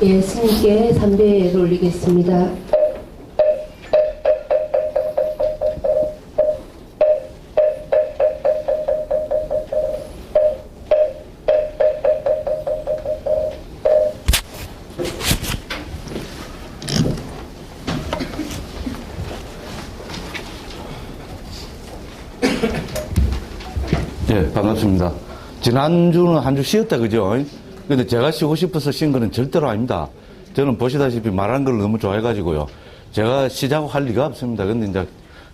예, 스님께 삼배를 올리겠습니다. 예, 반갑습니다. 지난주는 한 주 쉬었다, 그죠? 근데 제가 쉬고 싶어서 쉰 거는 절대로 아닙니다. 저는 보시다시피 말하는 걸 너무 좋아해가지고요. 제가 쉬자고 할 리가 없습니다. 근데 이제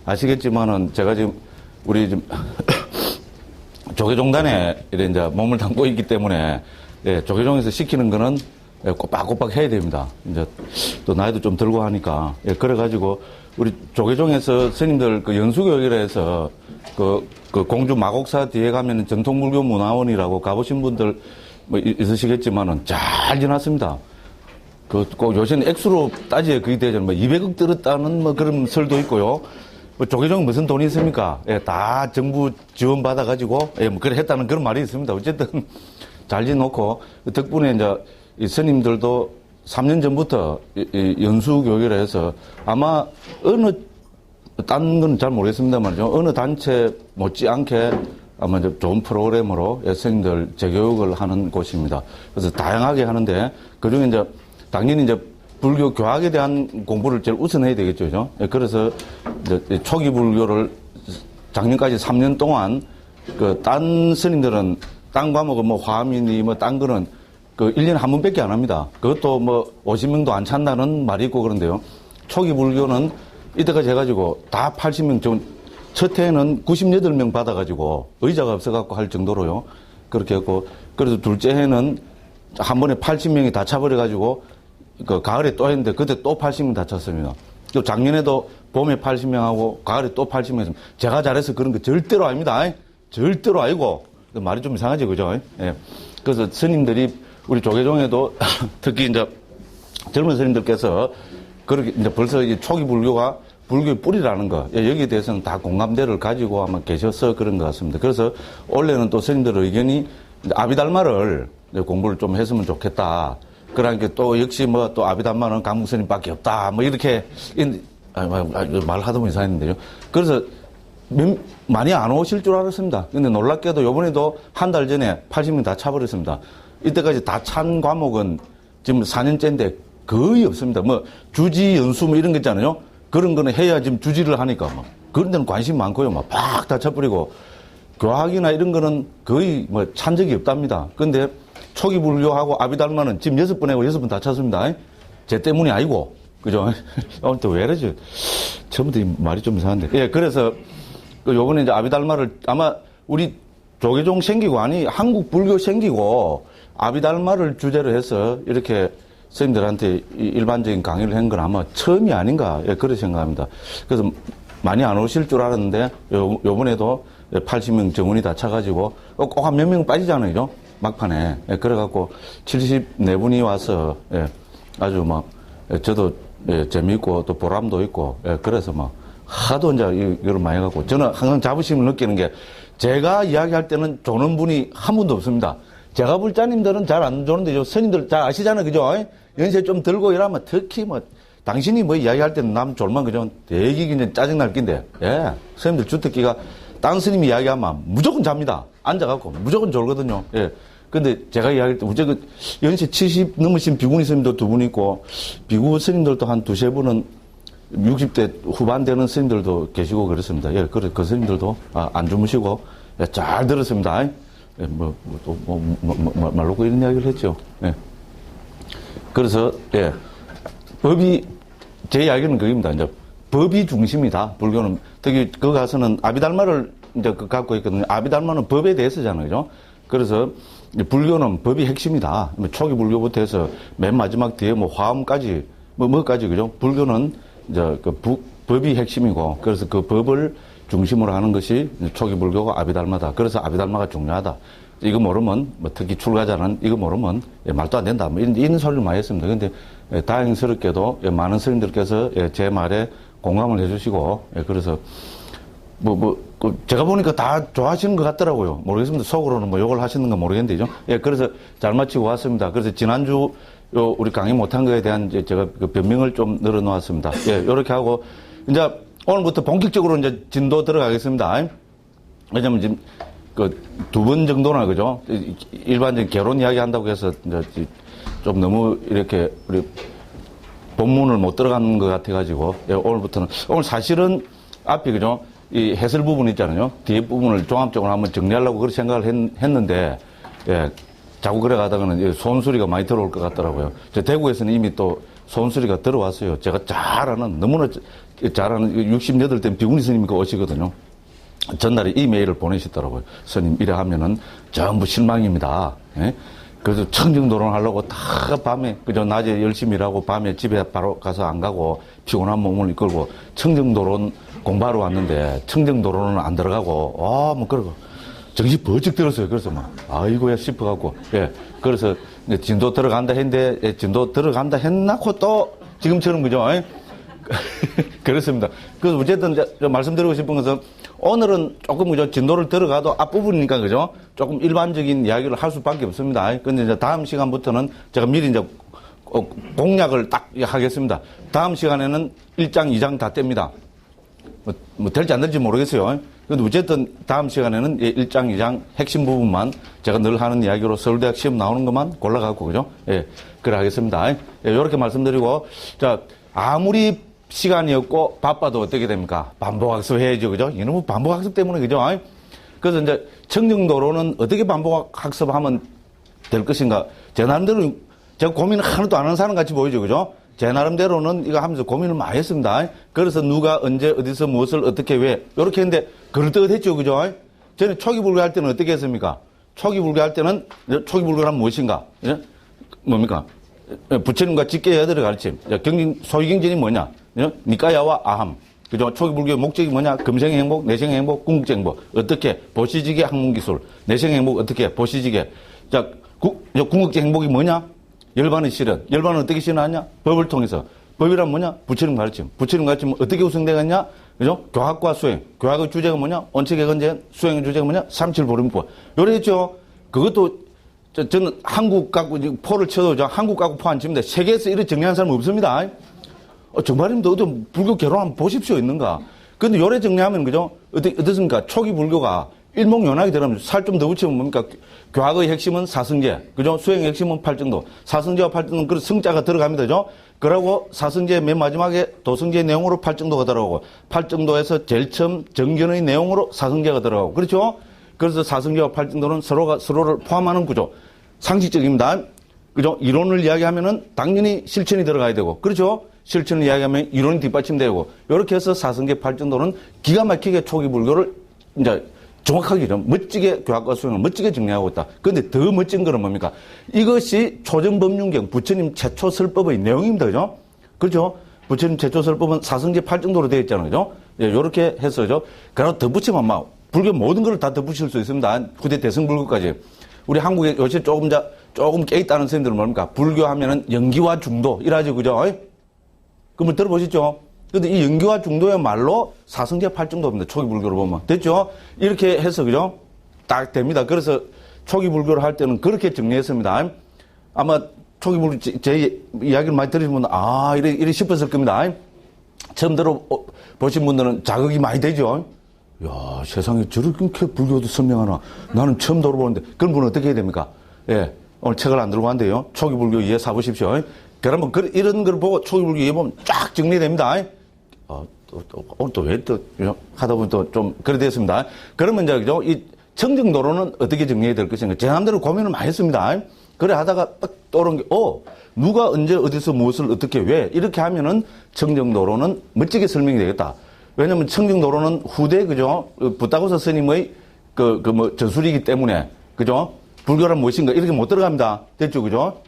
아시겠지만은 제가 지금 우리 지금 조계종단에 이래 이제 몸을 담고 있기 때문에 예, 조계종에서 시키는 거는 예, 꼬박꼬박 해야 됩니다. 이제 또 나이도 좀 들고 하니까 예, 그래가지고 우리 조계종에서 스님들 그 연수교육이라 해서 그 공주 마곡사 뒤에 가면은 정통불교 문화원이라고 가보신 분들 뭐 있으시겠지만은 잘 지났습니다. 꼭 요새는 액수로 따지에 그게 되잖아요. 뭐 200억 들었다는 뭐 그런 설도 있고요. 뭐 조계종은 무슨 돈이 있습니까? 예, 다 정부 지원 받아가지고, 예, 뭐 그래 했다는 그런 말이 있습니다. 어쨌든 잘 지놓고, 덕분에 이제 이 스님들도 3년 전부터 이 연수교육을 해서 아마 어느 딴 건 잘 모르겠습니다만 어느 단체 못지않게 아마 이제 좋은 프로그램으로 스님들 재교육을 하는 곳입니다. 그래서 다양하게 하는데 그중에 이제 당연히 이제 불교 교학에 대한 공부를 제일 우선해야 되겠죠, 그죠? 그래서 이제 초기 불교를 작년까지 3년 동안 그 딴 스님들은 딴 과목은 뭐 화암이니 뭐 딴 거는 그 1년에 한 번밖에 안 합니다. 그것도 뭐 50명도 안 찬다는 말이 있고 그런데요. 초기 불교는 이때까지 해가지고 다 80명, 첫 해에는 98명 받아가지고 의자가 없어갖고 할 정도로요. 그렇게 했고, 그래서 둘째 해는 한 번에 80명이 다 차버려가지고 그 가을에 또 했는데 그때 또 80명 다 찼습니다. 또 작년에도 봄에 80명하고 가을에 또 80명 했습니다. 제가 잘해서 그런 거 절대로 아닙니다. 절대로 아니고. 말이 좀 이상하지, 그죠? 예. 그래서 스님들이 우리 조계종에도 특히 이제 젊은 스님들께서 그렇게 이제 벌써 이 초기 불교가 불교의 뿌리라는 거, 예, 여기에 대해서는 다 공감대를 가지고 아마 계셔서 그런 것 같습니다. 그래서 원래는 또 스님들의 의견이 아비달마를 공부를 좀 했으면 좋겠다. 그러니까 또 역시 뭐 또 아비달마는 강북 스님밖에 없다. 뭐 이렇게 말하다 보니 이상했는데요. 그래서 많이 안 오실 줄 알았습니다. 근데 놀랍게도 요번에도 한 달 전에 80명 다 차버렸습니다. 이때까지 다 찬 과목은 지금 4년째인데 거의 없습니다. 뭐 주지 연수 뭐 이런 거 있잖아요. 그런 거는 해야 지금 주지를 하니까 뭐 그런 데는 관심 많고요. 막 팍 다 차버리고 교학이나 이런 거는 거의 뭐 찬 적이 없답니다. 근데 초기 불교하고 아비달마는 지금 6번 하고 6번 다 찼습니다. 제 때문이 아니고 그죠? 또 왜 이러지? 처음부터 말이 좀 이상한데. 예, 그래서 요번에 이제 아비달마를 아마 우리 조계종 생기고 아니 한국 불교 생기고 아비달마를 주제로 해서 이렇게 스님들한테 일반적인 강의를 한 건 아마 처음이 아닌가, 예, 그렇게 생각합니다. 그래서 많이 안 오실 줄 알았는데 요번에도 80명 정원이 다 차가지고 꼭 한 몇 명 빠지잖아요, 막판에. 예, 그래갖고 74분이 와서, 예, 아주 막 저도, 예, 재미있고 또 보람도 있고, 예, 그래서 막 하도 이제 이걸 많이 해갖고 저는 항상 자부심을 느끼는 게 제가 이야기할 때는 조는 분이 한 분도 없습니다. 제가 불자님들은 잘 안 조는데 스님들 잘 아시잖아요, 그죠? 연세 좀 들고 이러면 특히 뭐 당신이 뭐 이야기할 때는 남 졸만 그죠? 되게 그냥 짜증날 낀데, 예, 스님들 주특기가 딴 스님이 이야기하면 무조건 잡니다. 앉아갖고 무조건 졸거든요. 예. 근데 제가 이야기할 때 무조건 연세 70 넘으신 비구니 스님도 두 분 있고 비구 스님들도 한 두세 분은 60대 후반 되는 스님들도 계시고 그렇습니다. 예, 그 스님들도 안 주무시고, 예, 잘 들었습니다. 예, 말로 이런 이야기를 했죠. 예. 그래서, 예, 법이, 제 이야기는 그겁니다. 이제 법이 중심이다. 불교는. 특히 그 가서는 아비달마를 이제 갖고 있거든요. 아비달마는 법에 대해서잖아요. 그죠? 그래서 불교는 법이 핵심이다. 초기 불교부터 해서 맨 마지막 뒤에 뭐 화엄까지, 뭐까지, 그죠? 불교는 이제 법이 핵심이고, 그래서 그 법을 중심으로 하는 것이 초기 불교가 아비달마다. 그래서 아비달마가 중요하다. 이거 모르면, 뭐 특히 출가자는 이거 모르면 말도 안 된다. 뭐 이런 소리를 많이 했습니다. 근데 다행스럽게도 많은 스님들께서 제 말에 공감을 해주시고, 그래서 제가 보니까 다 좋아하시는 것 같더라고요. 모르겠습니다. 속으로는 뭐 욕을 하시는 건 모르겠는데요. 예, 그래서 잘 마치고 왔습니다. 그래서 지난주 우리 강의 못한 거에 대한 이제 제가 그 변명을 좀 늘어놓았습니다. 예, 요렇게 하고, 이제 오늘부터 본격적으로 이제 진도 들어가겠습니다. 왜냐면 지금 그 두 번 정도나, 그죠? 일반적인 개론 이야기 한다고 해서 이제 좀 너무 이렇게 우리 본문을 못 들어가는 것 같아가지고, 예, 오늘부터는, 오늘 사실은 앞에, 그죠? 이 해설 부분 있잖아요. 뒤에 부분을 종합적으로 한번 정리하려고 그렇게 생각을 했는데, 예, 자꾸 그래 가다가는 소음소리가 많이 들어올 것 같더라고요. 저 대구에서는 이미 또 소음소리가 들어왔어요. 제가 잘 아는, 너무나 잘 아는 68대 비구니 스님이 오시거든요. 전날에 이메일을 보내시더라고요. 스님, 이래 하면은 전부 실망입니다. 예? 그래서 청정도론 하려고 다 밤에, 그저 낮에 열심히 일하고 밤에 집에 바로 가서 안 가고 피곤한 몸을 이끌고 청정도론 공부하러 왔는데 청정도론은 안 들어가고, 뭐 그러고. 정신 번쩍 들었어요. 그래서 막, 아이고야 싶어갖고, 예. 그래서 진도 들어간다 했는데, 예, 진도 들어간다 했나고 또 지금처럼 그죠? 예? 그렇습니다. 그래서 어쨌든 말씀드리고 싶은 것은 오늘은 조금 그죠? 진도를 들어가도 앞부분이니까 그죠? 조금 일반적인 이야기를 할 수밖에 없습니다. 근데 이제 다음 시간부터는 제가 미리 이제 공약을 딱 하겠습니다. 다음 시간에는 1장, 2장 다 뗍니다. 뭐 될지 안 될지 모르겠어요. 근데 어쨌든 다음 시간에는 1장, 2장 핵심 부분만 제가 늘 하는 이야기로 서울대학 시험 나오는 것만 골라갖고, 그죠? 예, 그래 하겠습니다. 예, 요렇게 말씀드리고, 자, 아무리 시간이 없고 바빠도 어떻게 됩니까? 반복학습 해야죠, 그죠? 이놈의 반복학습 때문에, 그죠? 그래서 이제 청정도로는 어떻게 반복학습하면 될 것인가? 제 나름대로 제가 고민을 하나도 안 하는 사람 같이 보이죠, 그죠? 제 나름대로는 이거 하면서 고민을 많이 했습니다. 그래서 누가 언제 어디서 무엇을 어떻게 왜 이렇게 했는데 그럴듯했죠, 그죠? 저는 초기불교 할 때는 어떻게 했습니까? 초기불교 할 때는 초기불교란 무엇인가? 예? 뭡니까? 부처님과 직계 여들의 가르침. 소유경전이 뭐냐? 니까야와 아함. 그죠? 초기불교의 목적이 뭐냐? 금생의 행복, 내생의 행복, 궁극적 행복. 어떻게? 보시지계 학문기술. 내생의 행복 어떻게? 보시지계. 자, 궁극적 행복이 뭐냐? 열반의 실현. 열반은 어떻게 실현하냐? 법을 통해서. 법이란 뭐냐? 부처님 가르침. 부처님 가르침은 어떻게 구성되겠냐? 그죠? 교학과 수행. 교학의 주제가 뭐냐? 원칙의 건재. 수행의 주제가 뭐냐? 삼칠보림법. 요랬죠? 그것도, 저는 한국 갖고 포를 쳐도 한국 갖고 포 안 칩니다. 세계에서 이렇게 정리한 사람은 없습니다. 정말입니다. 어떤 불교 개론 한번 보십시오. 있는가? 근데 요래 정리하면, 그죠? 어떻습니까? 초기 불교가 일목요연하게 들어가면 살 좀 더 붙이면 뭡니까? 교학의 핵심은 사성제, 그죠? 수행의 핵심은 팔정도. 사성제와 팔정도는 그 성자가 들어갑니다, 그죠? 그러고 사성제 맨 마지막에 도성제의 내용으로 팔정도가 들어가고, 팔정도에서 제일 처음 정견의 내용으로 사성제가 들어가고, 그렇죠? 그래서 사성제와 팔정도는 서로를 포함하는 구조. 상식적입니다. 그죠? 이론을 이야기하면은 당연히 실천이 들어가야 되고, 그렇죠? 실천을 이야기하면 이론이 뒷받침되고, 이렇게 해서 사성제 팔정도는 기가 막히게 초기 불교를 이제 정확하게 멋지게 교학과 수행을 멋지게 정리하고 있다. 그런데 더 멋진 거는 뭡니까? 이것이 초정법륜경 부처님 최초 설법의 내용입니다. 그죠? 그렇죠? 부처님 최초 설법은 사성제 팔정도로 되어 있잖아요. 그죠? 예, 요렇게 해서, 그죠? 그리고 덧붙이면 막 불교 모든 걸 다 덧붙일 수 있습니다. 후대 대승불교까지. 우리 한국에 요새 조금 깨있다는 선생님들은 뭡니까? 불교하면은 연기와 중도. 이라죠. 그죠? 그럼 들어보시죠? 근데 이 연기와 중도야말로 사성제 팔정도입니다. 초기 불교로 보면. 됐죠? 이렇게 해서, 그죠? 딱 됩니다. 그래서 초기 불교를 할 때는 그렇게 정리했습니다. 아마 초기 불교, 제 이야기를 많이 들으신 분은, 이래 싶었을 겁니다. 처음 들어보신 분들은 자극이 많이 되죠? 야, 세상에 저렇게 불교도 설명하나. 나는 처음 들어보는데. 그런 분은 어떻게 해야 됩니까? 예. 오늘 책을 안 들고 간대요. 초기 불교 이해 사보십시오. 그러면 이런 걸 보고 초기 불교 이해 보면 쫙 정리됩니다. 오늘 또 왜 하다 보면 또 좀 그래 됐습니다. 그러면 이제, 그죠? 이 청정도로는 어떻게 정리해야 될 것인가. 제 마음대로 고민을 많이 했습니다. 그래 하다가 딱 떠오른 게, 누가 언제 어디서 무엇을 어떻게 왜 이렇게 하면은 청정도로는 멋지게 설명이 되겠다. 왜냐면 청정도로는 후대, 그죠? 부타고사 스님의 저술이기 때문에, 그죠? 불교란 무엇인가 이렇게 못 들어갑니다. 됐죠? 그죠?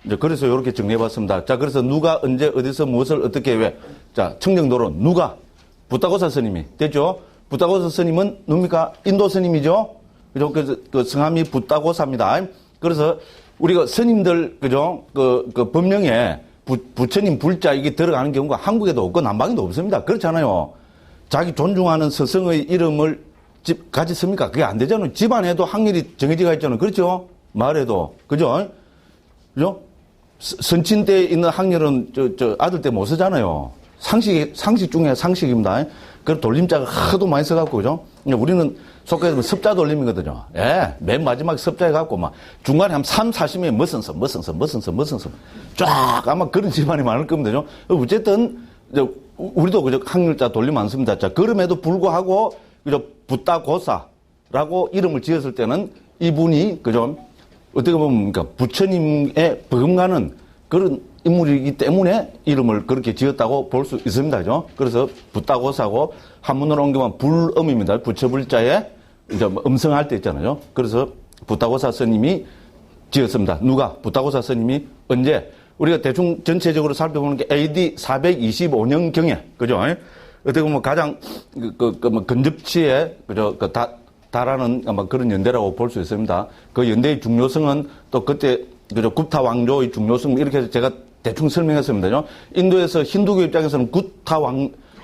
이제 그래서 이렇게 정리해봤습니다. 자, 그래서 누가 언제 어디서 무엇을 어떻게 왜. 자, 청정도로 누가? 부타고사 스님이. 됐죠? 부타고사 스님은 누굽니까? 인도 스님이죠? 그죠? 그래서 그 성함이 부타고사입니다. 그래서 우리가 스님들, 그죠? 그 법령에 부처님 불자 이게 들어가는 경우가 한국에도 없고 남방에도 없습니다. 그렇잖아요. 자기 존중하는 스승의 이름을 같이 씁니까? 그게 안 되잖아요. 집안에도 항일이 정해지가 있잖아요. 그렇죠? 말에도. 그죠? 그죠? 선친 때 있는 학렬은 아들 때 못 쓰잖아요. 상식 중에 상식입니다. 그 돌림자가 하도 많이 써갖고, 그죠? 우리는 속에서 섭자 돌림이거든요. 예, 맨 마지막에 섭자 해갖고, 막, 중간에 한 3, 40명이 머선서. 쫙, 아마 그런 집안이 많을 겁니다. 그죠? 어쨌든, 우리도 그저 학렬자 돌림 안 씁니다. 자, 그럼에도 불구하고, 그저 붓다고사라고 이름을 지었을 때는 이분이, 그죠? 어떻게 보면, 그러니까 부처님의 버금가는 그런 인물이기 때문에 이름을 그렇게 지었다고 볼 수 있습니다. 그죠? 그래서 붓다고사고 한문으로 옮기면 불음입니다. 부처불자에 이제 음성할 때 있잖아요. 그래서 붓다고사 스님이 지었습니다. 누가? 붓다고사 스님이 언제? 우리가 대충 전체적으로 살펴보는 게 AD 425년경에, 그죠? 어떻게 보면 가장, 근접치에, 그죠? 달하는 아마 그런 연대라고 볼 수 있습니다. 그 연대의 중요성은 또 그때, 그죠? 구타 왕조의 중요성, 이렇게 해서 제가 대충 설명했습니다. 인도에서 힌두교 입장에서는 구타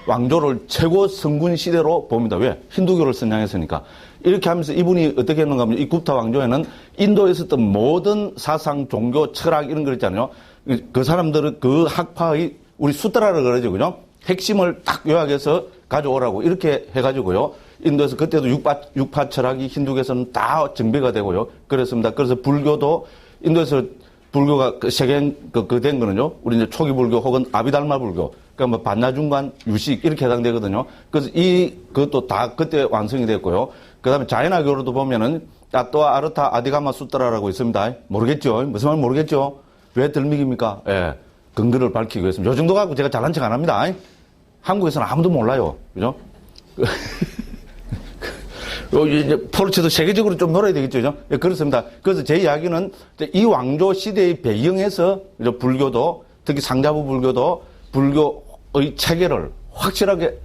왕조를 최고 성군 시대로 봅니다. 왜? 힌두교를 선양했으니까. 이렇게 하면서 이분이 어떻게 했는가 하면 이 구타 왕조에는 인도에 있었던 모든 사상, 종교, 철학 이런 거 있잖아요. 그 사람들은 그 학파의 우리 수트라를 그러죠. 그죠? 핵심을 딱 요약해서 가져오라고 이렇게 해가지고요. 인도에서 그때도 육파 철학이 힌두교에서는 다 정배가 되고요. 그렇습니다. 그래서 불교도 인도에서 불교가 세계 된 거는요. 우리 이제 초기 불교 혹은 아비달마 불교. 그러니까 뭐 반나중간 유식 이렇게 해당되거든요. 그래서 그것도 다 그때 완성이 됐고요. 그 다음에 자이나교로도 보면은 따또아 아르타 아디가마 수트라라고 있습니다. 모르겠죠? 무슨 말 모르겠죠? 왜 들미깁니까? 예. 근거를 밝히기 위해서입니다. 요 정도 갖고 제가 잘난 척 안 합니다. 한국에서는 아무도 몰라요. 그죠? 이제 포르체도 세계적으로 좀 놀아야 되겠죠. 예, 그렇습니다. 그래서 제 이야기는 이 왕조 시대의 배경에서 불교도, 특히 상자부 불교도 불교의 체계를 확실하게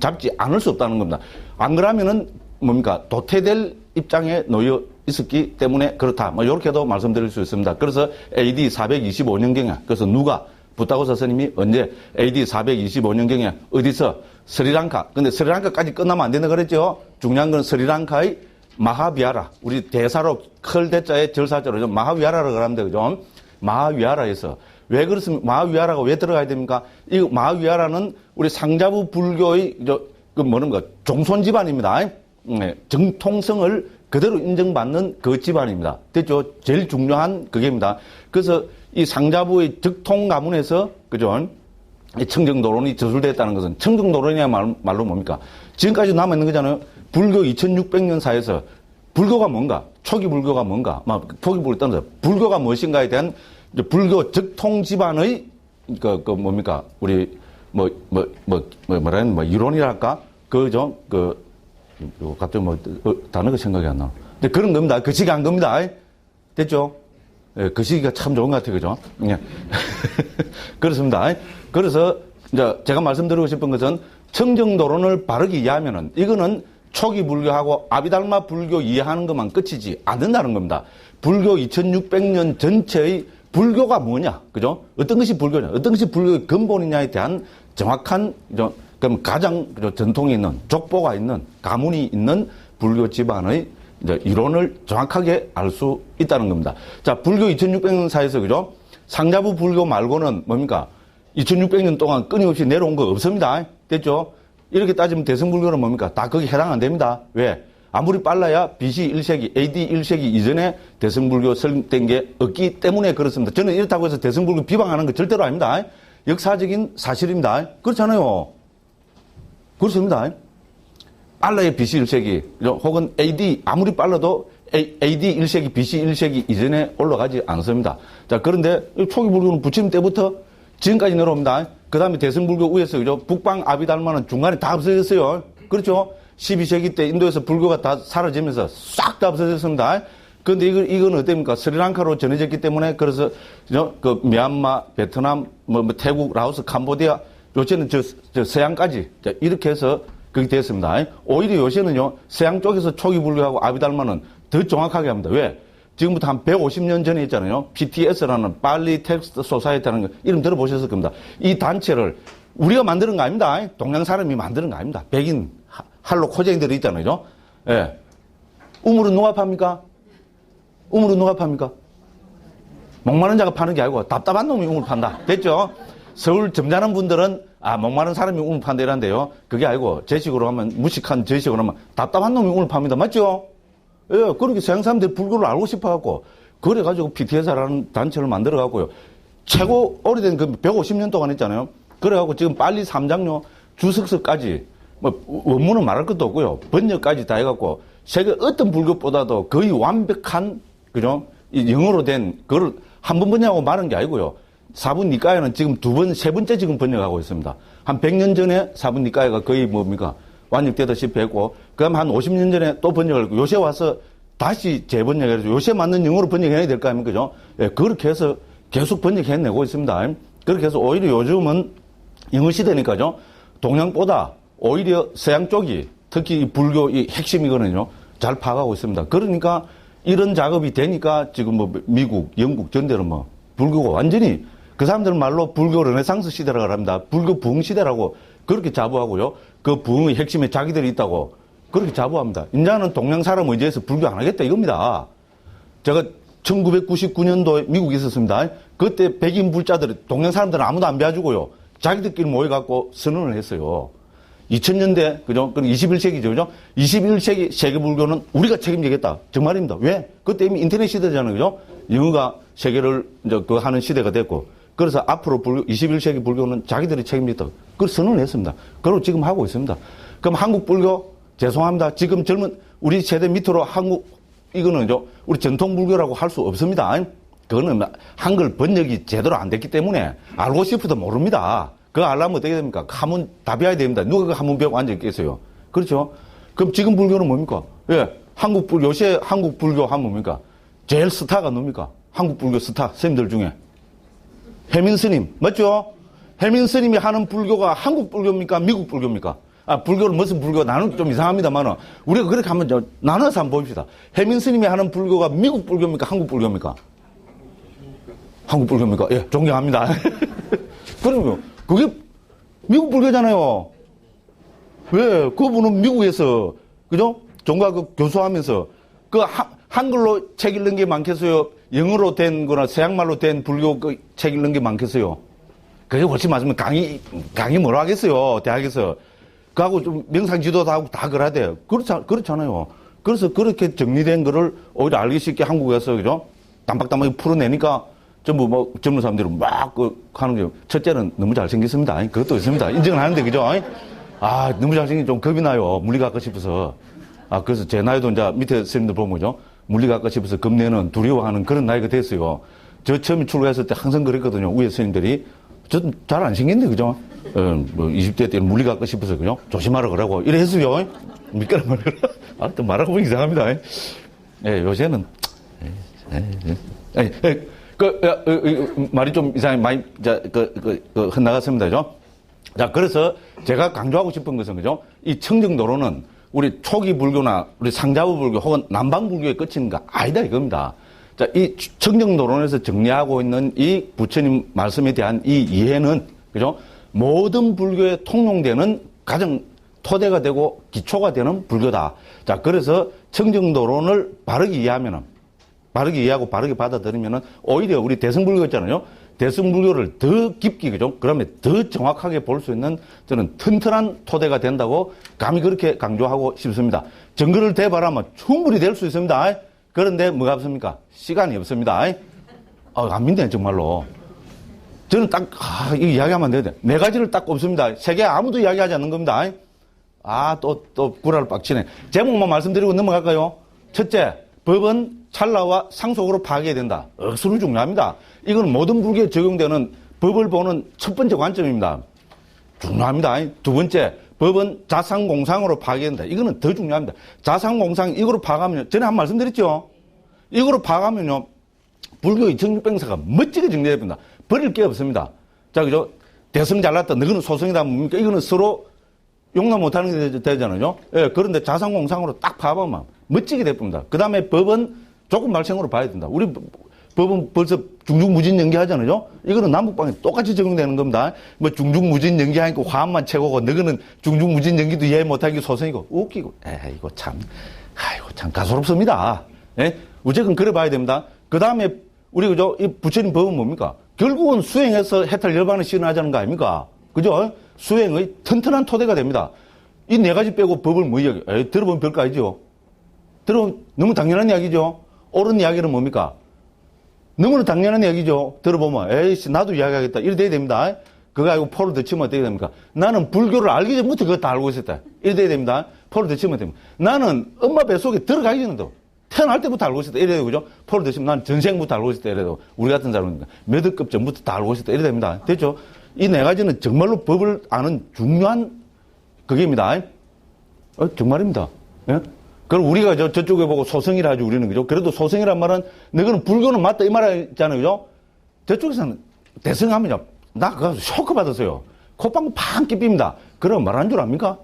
잡지 않을 수 없다는 겁니다. 안 그러면은 뭡니까? 도태될 입장에 놓여 있었기 때문에 그렇다. 뭐, 이렇게도 말씀드릴 수 있습니다. 그래서 AD 425년경에, 그래서 누가, 붓다고사 스님이 언제 AD 425년경에 어디서 스리랑카. 근데 스리랑카까지 끝나면 안 된다 그랬죠? 중요한 건 스리랑카의 마하비하라. 우리 대사로 클 대자의 절사자로 마하비하라를 그럽니다. 그죠? 마하위하라에서. 왜 그렇습니까? 마하위하라가 왜 들어가야 됩니까? 이 마하위하라는 우리 상자부 불교의 종손 집안입니다. 정통성을 그대로 인정받는 그 집안입니다. 됐죠? 제일 중요한 그게입니다. 그래서 이 상자부의 적통 가문에서, 그죠? 청정도론이 저술됐다는 것은 청정도론이야말로 뭡니까? 지금까지 남아있는 거잖아요. 불교 2600년 사이에서 불교가 뭔가? 초기 불교가 뭔가? 초기 불교 떠나서 불교가 무엇인가에 대한 불교 적통 집안의 뭡니까? 우리 이론이랄까? 그죠? 갑자기 단어가 생각이 안 나. 근데 그런 겁니다. 그 시기 한 겁니다. 됐죠? 예, 그 시기가 참 좋은 것 같아요. 그죠? 예. 그렇습니다. 그래서, 이제 제가 말씀드리고 싶은 것은 청정도론을 바르게 이해하면은 이거는 초기 불교하고 아비달마 불교 이해하는 것만 끝이지 않는다는 겁니다. 불교 2600년 전체의 불교가 뭐냐? 그죠? 어떤 것이 불교냐? 어떤 것이 불교의 근본이냐에 대한 정확한, 그럼 가장 전통이 있는, 족보가 있는, 가문이 있는 불교 집안의 이론을 정확하게 알 수 있다는 겁니다. 자, 불교 2600년 사이에서, 그죠? 상자부 불교 말고는 뭡니까? 2600년 동안 끊임없이 내려온 거 없습니다. 됐죠? 이렇게 따지면 대승불교는 뭡니까? 다 거기 해당 안 됩니다. 왜? 아무리 빨라야 BC 1세기, AD 1세기 이전에 대승불교 설립된 게 없기 때문에 그렇습니다. 저는 이렇다고 해서 대승불교 비방하는 거 절대로 아닙니다. 역사적인 사실입니다. 그렇잖아요. 그렇습니다. 빨라야 BC 1세기, 혹은 AD, 아무리 빨라도 AD 1세기, BC 1세기 이전에 올라가지 않습니다. 자, 그런데 초기 불교는 부처님 때부터 지금까지 내려옵니다. 그 다음에 대승불교 위에서, 그죠? 북방 아비달마는 중간에 다 없어졌어요. 그렇죠? 12세기 때 인도에서 불교가 다 사라지면서 싹 다 없어졌습니다. 그런데 이건 어떻습니까? 스리랑카로 전해졌기 때문에, 그래서, 그, 미얀마, 베트남, 태국, 라오스, 캄보디아, 요새는 저 서양까지, 이렇게 해서 그게 됐습니다. 오히려 요새는요, 서양 쪽에서 초기 불교하고 아비달마는 더 정확하게 합니다. 왜? 지금부터 한 150년 전에 있잖아요. PTS라는 빨리 텍스트 소사이티라는 거, 이름 들어보셨을 겁니다. 이 단체를 우리가 만드는 거 아닙니다. 동양 사람이 만드는 거 아닙니다. 백인, 할로 코쟁이들이 있잖아요. 예. 우물은 누가 팝니까? 우물은 누가 팝니까? 목마른 자가 파는 게 아니고 답답한 놈이 우물 판다. 됐죠? 서울 점잖은 분들은 목마른 사람이 우물 판다 이란데요. 그게 아니고 제식으로 하면 무식한 제식으로 하면 답답한 놈이 우물 팝니다. 맞죠? 예, 그렇게 서양 사람들이 불교를 알고 싶어갖고 그래가지고 PTS라는 단체를 만들어갖고요. 최고 오래된 그 150년 동안 했잖아요. 그래갖고 지금 빨리 3장로 주석서까지 뭐 원문은 말할 것도 없고요. 번역까지 다 해갖고 세계 어떤 불교보다도 거의 완벽한 그죠? 이 영어로 된 그걸 한 번 번역하고 마는 게 아니고요. 사분 니까야는 지금 세 번째 지금 번역하고 있습니다. 한 100년 전에 사분 니까야가 거의 뭡니까? 완역되다시피 했고, 그 다음에 한 50년 전에 또 번역을 했고, 요새 와서 다시 재번역해서 요새 맞는 영어로 번역해야 될 거 아닙니까? 그죠? 예, 그렇게 해서 계속 번역해내고 있습니다. 그렇게 해서 오히려 요즘은 영어 시대니까죠. 동양보다 오히려 서양 쪽이 특히 이 불교 이 핵심이거든요. 잘 파악하고 있습니다. 그러니까 이런 작업이 되니까 지금 뭐 미국, 영국 전대로 뭐 불교가 완전히 그 사람들 말로 불교 르네상스 시대라고 합니다. 불교 부흥 시대라고 그렇게 자부하고요. 그 부흥의 핵심에 자기들이 있다고 그렇게 자부합니다. 인자는 동양 사람 의지해서 불교 안 하겠다 이겁니다. 제가 1999년도에 미국에 있었습니다. 그때 백인 불자들이 동양 사람들은 아무도 안 배워주고요. 자기들끼리 모여갖고 선언을 했어요. 2000년대, 그죠? 그리고 21세기죠, 그죠? 21세기 세계 불교는 우리가 책임지겠다. 정말입니다. 왜? 그때 이미 인터넷 시대잖아요, 그죠? 영어가 세계를 이제 그 하는 시대가 됐고. 그래서 앞으로 불교, 21세기 불교는 자기들이 책임지겠다. 그걸 선언을 했습니다. 그리고 지금 하고 있습니다. 그럼 한국 불교, 죄송합니다. 지금 젊은 우리 세대 밑으로 이거는 우리 전통 불교라고 할 수 없습니다. 그거는 한글 번역이 제대로 안 됐기 때문에 알고 싶어도 모릅니다. 그거 알려면 어떻게 됩니까? 한문 답해야 됩니다. 누가 그 한문 배우고 앉아있겠어요? 그렇죠? 그럼 지금 불교는 뭡니까? 예. 요새 한국 불교 하면 뭡니까? 제일 스타가 뭡니까? 한국 불교 스타, 스님들 중에. 해민 스님, 맞죠? 해민 스님이 하는 불교가 한국 불교입니까? 미국 불교입니까? 불교는 무슨 불교? 나는 좀 이상합니다만은, 우리가 그렇게 하면 나눠서 한번 봅시다. 해민 스님이 하는 불교가 미국 불교입니까? 한국 불교입니까? 한국 불교입니까? 예, 존경합니다. 그럼요. 그게 미국 불교잖아요. 왜? 그분은 미국에서, 그죠? 종가 교수하면서, 한글로 책 읽는 게 많겠어요? 영어로 된 거나 서양말로 된 불교 책 읽는 게 많겠어요? 그게 훨씬 맞으면 강의 뭐라 하겠어요? 대학에서. 그하고 좀 명상 지도도 하고 다 그래야 돼요. 그렇잖아요. 그래서 그렇게 정리된 거를 오히려 알기 쉽게 한국에서, 그죠? 담박담박하게 풀어내니까 전부 뭐 젊은 사람들이 막 하는 게 첫째는 너무 잘생겼습니다. 그것도 있습니다. 인정을 하는데, 그죠? 너무 잘생긴 좀 겁이 나요. 물리학과 싶어서. 그래서 제 나이도 이제 밑에 스님들 보면, 그죠? 물리학과 싶어서 겁내는 두려워하는 그런 나이가 됐어요. 저 처음에 출가했을 때 항상 그랬거든요. 위에 스님들이. 저 잘 안 생겼는데, 그죠? 뭐 20대 때는 물리학과 싶어서, 그죠? 조심하라 그러고. 이래 했어요. 믿거나 말거나. 또 말하고 보면 이상합니다. 예, 요새는. 말이 좀 이상하게 많이, 헛나갔습니다. 그죠? 자, 그래서 제가 강조하고 싶은 것은, 그죠? 이 청정도로는 우리 초기 불교나 우리 상자부 불교 혹은 남방 불교에 끝이는 거 아니다 이겁니다. 자, 이 청정도론에서 정리하고 있는 이 부처님 말씀에 대한 이 이해는, 그죠? 모든 불교에 통용되는 가장 토대가 되고 기초가 되는 불교다. 자, 그래서 청정도론을 바르게 이해하고 바르게 받아들이면은 오히려 우리 대승불교 있잖아요. 대승불교를 더 깊게, 그죠? 그러면 더 정확하게 볼 수 있는 저는 튼튼한 토대가 된다고 감히 그렇게 강조하고 싶습니다. 정글을 대발하면 충분히 될 수 있습니다. 그런데 뭐가 없습니까? 시간이 없습니다. 안 믿네, 정말로. 저는 딱, 이거 이야기하면 안 되는데. 네 가지를 딱 꼽습니다. 세계 아무도 이야기하지 않는 겁니다. 또 구라를 빡치네. 제목만 말씀드리고 넘어갈까요? 첫째, 법은 찰나와 상속으로 파악해야 된다. 억수로 중요합니다. 이건 모든 불교에 적용되는 법을 보는 첫 번째 관점입니다. 중요합니다. 두 번째, 법은 자상공상으로 파악해야 된다. 이거는 더 중요합니다. 자상공상 이거로 파악하면, 전에 한 말씀 드렸죠? 이거로 파악하면요, 불교의 정육병사가 멋지게 정리됩니다. 버릴 게 없습니다. 자, 그죠? 대성 잘났다. 너희는 소성이다. 뭡니까? 이거는 서로 용납 못하는 게 되잖아요. 예, 그런데 자상공상으로 딱 파악하면 멋지게 됩니다. 그 다음에 법은 조금 말생으로 봐야 된다. 우리 법은 벌써 중중무진 연기하잖아요. 이거는 남북방에 똑같이 적용되는 겁니다. 뭐 중중무진 연기하니까 화합만 최고고, 너희는 중중무진 연기도 이해 못하기 소성이고, 웃기고, 이거 참 가소롭습니다. 예? 어쨌든 그래 봐야 됩니다. 그 다음에 우리 그죠? 이 부처님 법은 뭡니까? 결국은 수행해서 해탈 열반을 실현하자는 거 아닙니까? 그죠? 수행의 튼튼한 토대가 됩니다. 이 네 가지 빼고 법을 뭐 이야기? 들어보면 별거 아니죠. 들어보면 너무 당연한 이야기죠. 옳은 이야기는 뭡니까? 너무나 당연한 이야기죠. 들어보면 에이씨 나도 이야기하겠다. 이래 돼야 됩니다. 그거 알고 포를 덧치면 어떻게 됩니까? 나는 불교를 알기 전부터 그거 다 알고 있었다. 이래 돼야 됩니다. 포를 덧치면 됩니다. 나는 엄마 뱃속에 들어가기 전에도 태어날 때부터 알고 있었다. 이래 되고 그죠? 포를 덧치면 난 전생부터 알고 있었다. 이래 되고 우리 같은 사람은 몇 억급 전부터 다 알고 있었다. 이래 됩니다. 됐죠? 이 네 가지는 정말로 법을 아는 중요한 그게입니다. 정말입니다. 예? 그럼 우리가 저쪽에 보고 소성이라 하죠, 우리는. 그죠? 그래도 소성이란 말은, 너희는 불교는 맞다, 이 말 있잖아요. 그죠? 저쪽에서는 대성하면요. 나 그거 쇼크 받았어요. 콧방구 팡 끼핍니다. 그럼 말한 줄 압니까?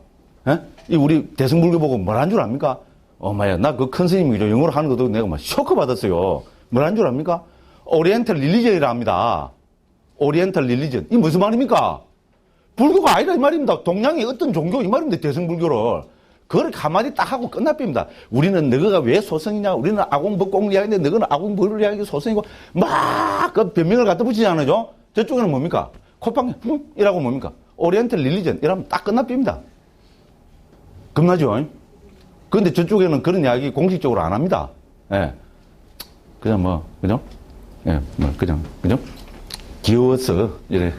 예? 이 우리 대성불교 보고 말한 줄 압니까? 마야, 나 그 큰 스님이 죠 영어로 하는 것도 내가 막 쇼크 받았어요. 말한 줄 압니까? 오리엔탈 릴리전이라 합니다. 오리엔탈 릴리전. 이 무슨 말입니까? 불교가 아니라 이 말입니다. 동양의 어떤 종교 이 말입니다. 대성불교를. 그걸 한마디 딱 하고 끝납니다. 우리는 너가 왜 소성이냐? 우리는 아공법공 이야기인데 너는 아공법을 이야기 소성이고 막 그 변명을 갖다 붙이지 않아죠? 저쪽에는 뭡니까? 콧방에 이라고 뭡니까? 오리엔탈 릴리전 이러면 딱 끝납니다. 겁나죠? 그런데 저쪽에는 그런 이야기 공식적으로 안 합니다. 예. 그냥 뭐 그죠? 예, 뭐 그냥 그죠? 귀여웠어. 이래.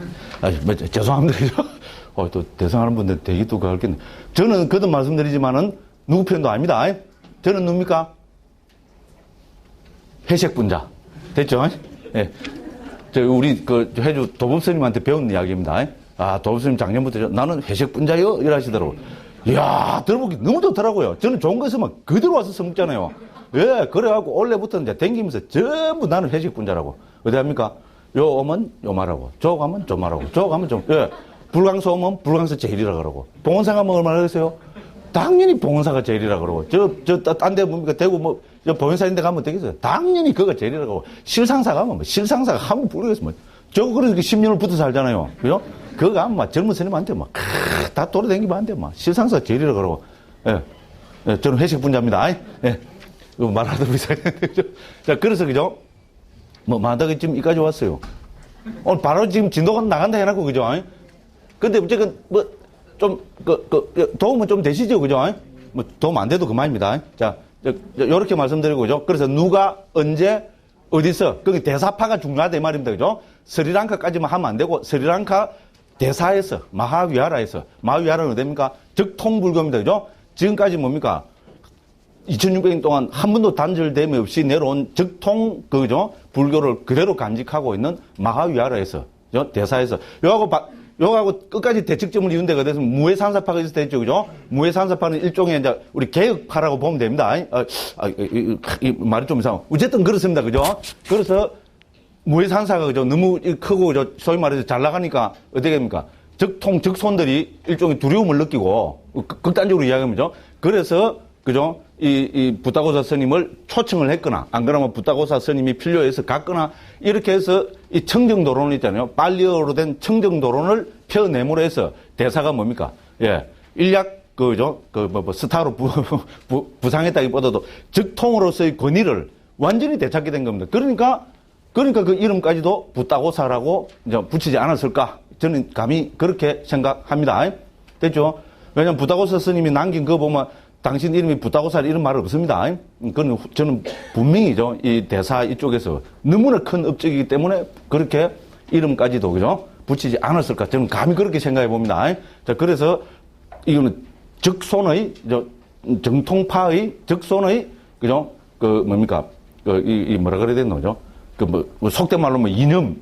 죄송합니다. 그죠? 또 대성하는 분들 되게 또 그렇겠네. 저는 거듭 말씀드리지만은 누구 편도 아닙니다. 저는 누굽니까? 회색분자. 됐죠? 예. 우리 해주 도법스님한테 배운 이야기입니다. 도법스님 작년부터 나는 회색분자요? 이러시더라고요. 이야, 들어보기 너무 좋더라고요. 저는 좋은 거 있으면 그대로 와서 써먹잖아요. 예, 그래갖고 원래부터 이제 댕기면서 전부 나는 회색분자라고. 어디 합니까? 요 오면 요 말하고, 저 가면 저 말하고, 저 가면 좀, 예. 불광서 오면 불광서 제일이라 그러고, 봉원사 가면 얼마나 그랬어요? 당연히 봉원사가 제일이라 그러고, 딴 데 뭡니까? 대구 뭐, 봉원사인데 가면 되겠어요? 당연히 그거가 제일이라 그러고, 실상사 가면 뭐, 실상사가 한번 부르겠으면, 저거 그렇게 10년을 붙어 살잖아요. 그죠? 그거 가면 막 젊은 스님한테 막, 다 돌아다니면 안 돼. 막, 실상사 제일이라 그러고, 예. 예, 저는 회식 분자입니다. 예. 말하다 보니 자, 그래서 그죠? 뭐, 마다가 지금 이까지 왔어요. 오늘 바로 지금 진도가 나간다 해놨고, 그죠? 근데 어쨌든, 뭐, 좀, 도움은 좀 되시죠? 그죠? 뭐, 도움 안 돼도 그만입니다. 자, 요렇게 말씀드리고, 그죠? 그래서 누가, 언제, 어디서, 거기 대사파가 중요하다, 이 말입니다. 그죠? 스리랑카까지만 하면 안 되고, 스리랑카 대사에서, 마하위하라에서, 마하위하라는 어디입니까? 적통불교입니다. 그죠? 지금까지 뭡니까? 2600년 동안 한 번도 단절됨이 없이 내려온 적통, 그죠? 불교를 그대로 간직하고 있는 마하위하라에서, 대사에서. 요하고 끝까지 대척점을 이룬 데가 돼서 무해산사파가 있을 때 있죠, 그죠? 무해산사파는 일종의 이제 우리 개혁파라고 보면 됩니다. 이 말이 좀 이상하고. 어쨌든 그렇습니다, 그죠? 그래서 무해산사가 그죠? 너무 크고, 소위 말해서 잘 나가니까 어떻게 됩니까? 적손들이 일종의 두려움을 느끼고, 극단적으로 이야기하면, 죠 그래서, 그죠? 이 부타고사 스님을 초청을 했거나, 안 그러면 부타고사 스님이 필요해서 갔거나, 이렇게 해서 이 청정도론 있잖아요. 빨리어로 된 청정도론을 펴내므로 해서 대사가 뭡니까? 예. 일약, 그죠? 스타로 부상했다기보다도 적통으로서의 권위를 완전히 되찾게 된 겁니다. 그러니까 그 이름까지도 부타고사라고 이제 붙이지 않았을까? 저는 감히 그렇게 생각합니다. 됐죠? 왜냐면 부타고사 스님이 남긴 거 보면 당신 이름이 부타고사 이런 말 없습니다. 그건 저는 분명히죠. 이 대사 이쪽에서 너무나 큰 업적이기 때문에 그렇게 이름까지도 그죠? 붙이지 않았을까? 저는 감히 그렇게 생각해 봅니다. 자, 그래서 이거는 적손의 정통파의 적손의 그죠? 뭡니까? 뭐라 그래야 되나 죠? 속된 말로 뭐 이념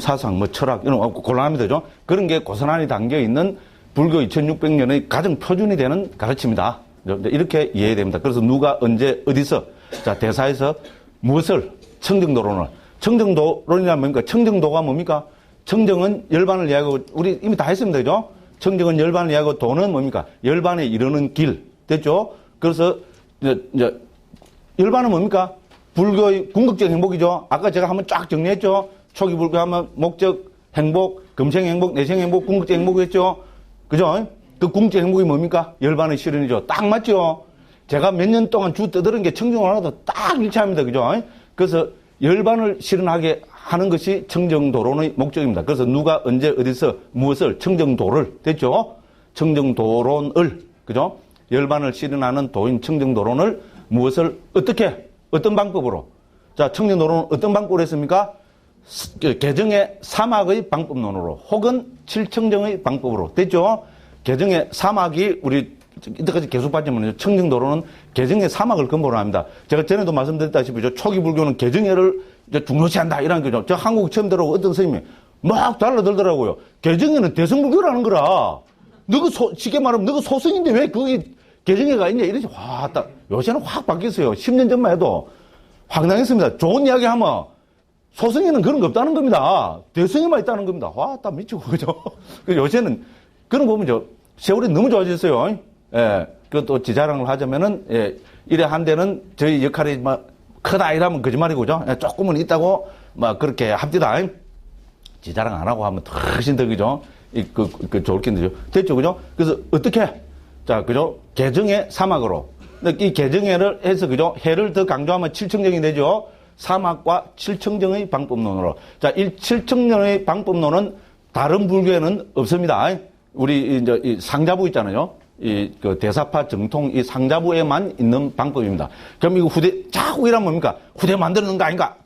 사상, 뭐 철학 이런 거 곤란합니다. 죠? 그런 게 고스란히 담겨 있는 불교 2600년의 가장 표준이 되는 가르침이다. 이렇게 이해됩니다. 그래서 누가 언제 어디서 자 대사에서 무엇을 청정도론을 청정도론이란 뭡니까? 청정도가 뭡니까? 청정은 열반을 이야기하고 우리 이미 다 했습니다. 그죠? 청정은 열반을 이야기하고 도는 뭡니까? 열반에 이르는 길. 됐죠? 그래서 이제 열반은 뭡니까? 불교의 궁극적 행복이죠. 아까 제가 한번 쫙 정리했죠. 초기 불교하면 목적 행복, 금생 행복, 내생 행복, 궁극적 행복이었죠. 그죠? 그 궁극적 행복이 뭡니까? 열반의 실현이죠. 딱 맞죠? 제가 몇 년 동안 주 떠드는 게 청정을 하나도 딱 일치합니다. 그죠? 그래서 열반을 실현하게 하는 것이 청정도론의 목적입니다. 그래서 누가 언제 어디서 무엇을 청정도를 됐죠? 청정도론을 그죠? 열반을 실현하는 도인 청정도론을 무엇을 어떻게 어떤 방법으로 자 청정도론은 어떤 방법으로 했습니까? 개정의 사막의 방법론으로 혹은 칠청정의 방법으로 됐죠? 개정의 사막이 우리 이때까지 계속 봤지만 청정도론은 개정의 사막을 근본으로 합니다. 제가 전에도 말씀드렸다시피 초기 불교는 개정회를 중요시한다 이런 거죠. 저 한국 처음 들어오고 어떤 스님이 막 달라들더라고요. 개정회는 대승불교라는 거라. 너가 쉽게 말하면 너가 소승인데 왜 거기 개정회가 있냐 이러지. 와, 딱 요새는 확 바뀌었어요. 10년 전만 해도 황당했습니다. 좋은 이야기 하면 소승에는 그런 거 없다는 겁니다. 대승에만 있다는 겁니다. 와, 딱 미치고 그죠. 요새는 그런 거 보면 세월이 너무 좋아졌어요. 예, 그것도 지자랑을 하자면은, 예, 이래 한 데는 저희 역할이 막 크다 이러면 거짓말이고, 그죠? 예, 조금은 있다고 막 그렇게 합디다. 지자랑 안 하고 하면 훨씬 더, 그죠? 좋을 텐데죠. 됐죠, 그죠? 그래서 어떻게? 자, 그죠? 개정의 사막으로. 근데 이 개정회를 해서, 그죠? 해를 더 강조하면 칠청정이 되죠? 사막과 칠청정의 방법론으로. 자, 이 칠청정의 방법론은 다른 불교에는 없습니다. 우리 이제 이 상자부 있잖아요. 그 대사파 정통 이 상자부에만 있는 방법입니다. 그럼 이거 자꾸 이러면 뭡니까? 후대 만드는 거 아닌가?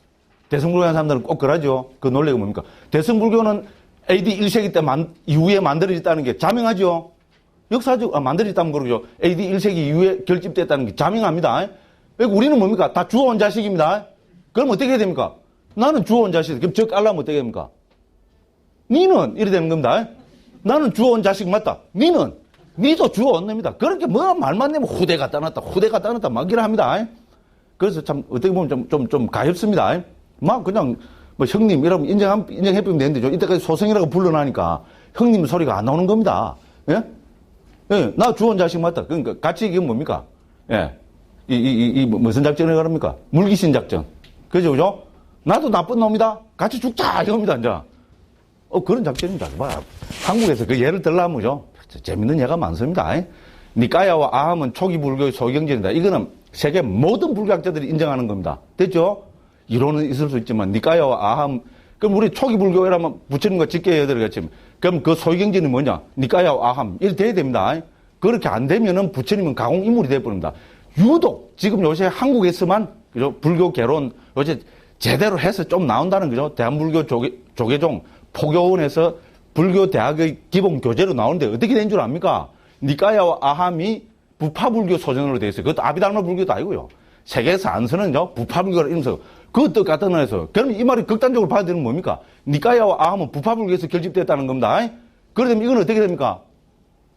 대승불교 하는 사람들은 꼭 그러죠. 그 논리가 뭡니까? 대승불교는 AD 1세기 때 이후에 만들어졌다는 게 자명하죠. 역사적, 만들어졌다면 그러죠. AD 1세기 이후에 결집됐다는 게 자명합니다. 우리는 뭡니까? 다 주워온 자식입니다. 그럼 어떻게 해야 됩니까? 나는 주워온 자식. 그럼 저 깔라면 어떻게 됩니까? 니는 이래 되는 겁니다. 나는 주워온 자식 맞다. 니도 주워온 놈이다. 그렇게 뭐 말만 내면 후대 갖다 놨다 막 이래 합니다. 그래서 참 어떻게 보면 좀 가엾습니다. 막 그냥 뭐 형님 이러면 인정해보면 되는데 이때까지 소생이라고 불러나니까 형님 소리가 안 나오는 겁니다. 예? 예, 나 주워온 자식 맞다. 그러니까 같이 이게 뭡니까? 예. 무슨 작전을 가릅니까? 물귀신 작전. 그죠? 나도 나쁜 놈이다. 같이 죽자 이겁니다, 이제. 그런 작전입니다. 봐. 한국에서 그 예를 들라면요. 재밌는 예가 많습니다. 니까야와 아함은 초기 불교의 소경전이다. 이거는 세계 모든 불교학자들이 인정하는 겁니다. 됐죠? 이론은 있을 수 있지만 니까야와 아함 그럼 우리 초기 불교라면 부처님과 직계해야 되겠지. 그럼 그 소경전이 뭐냐? 니까야와 아함 이렇게 돼야 됩니다. 그렇게 안 되면은 부처님은 가공인물이 돼버립니다. 유독 지금 요새 한국에서만 그죠? 불교 개론 요새 제대로 해서 좀 나온다는 거죠. 대한불교 조계종 포교원에서 불교 대학의 기본 교재로 나오는데 어떻게 된 줄 압니까? 니까야와 아함이 부파불교 소전으로 되어 있어요. 그것도 아비달마 불교도 아니고요. 세계에서 안 쓰는 부파불교라 이러면서 그것도 갖다 놔서 그럼 이 말이 극단적으로 봐야 되는 뭡니까? 니까야와 아함은 부파불교에서 결집됐다는 겁니다. 그러면 이건 어떻게 됩니까?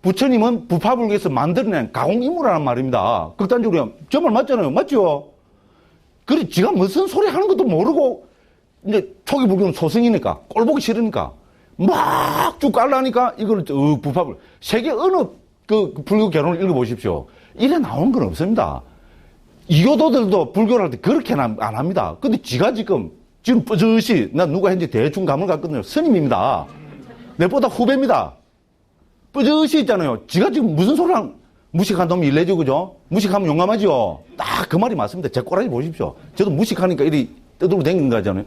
부처님은 부파불교에서 만들어낸 가공인물이라는 말입니다. 극단적으로 정말 맞잖아요. 맞죠? 그래 지가 무슨 소리 하는 것도 모르고 이제 초기 불교는 소승이니까 꼴 보기 싫으니까 막 쭉 깔라니까 이걸 부파불 세계 어느 그 불교 개론을 읽어보십시오. 이래 나오는 건 없습니다. 이교도들도 불교를 할 때 그렇게는 안 합니다. 근데 지가 지금 쁘젓이 난 누가 했는지 대충 감을 갖거든요. 스님입니다. 내보다 후배입니다. 쁘젓이 있잖아요. 지가 지금 무슨 소리랑 무식한 놈이 일내죠, 그죠? 무식하면 용감하죠? 딱 그 말이 맞습니다. 제 꼬라지 보십시오. 저도 무식하니까 이리 떠들고 다니는 거잖아요.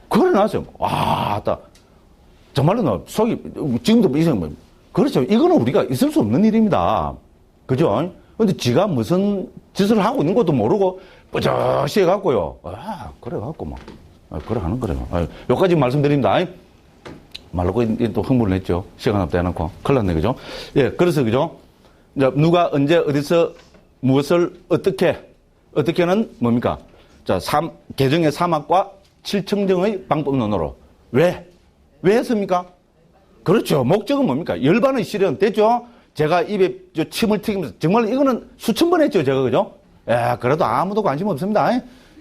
그래 놨어요. 와, 딱. 정말로 속이, 지금도 이상 뭐, 그렇죠. 이거는 우리가 있을 수 없는 일입니다. 그죠? 근데 지가 무슨 짓을 하고 있는 것도 모르고 쁘젓이 해갖고요. 그래갖고 막. 그래 하는 거래요. 여기까지 말씀드립니다. 말로 또 흥분을 했죠. 시간 없다 해놓고. 큰일 났네, 그죠? 예, 그래서, 그죠? 누가 언제 어디서 무엇을 어떻게는 뭡니까? 자, 개정의 사막과 칠청정의 방법론으로. 왜 했습니까? 그렇죠. 목적은 뭡니까? 열반의 실현 됐죠? 제가 입에 침을 튀기면서 정말 이거는 수천 번 했죠, 제가 그죠? 그래도 아무도 관심 없습니다.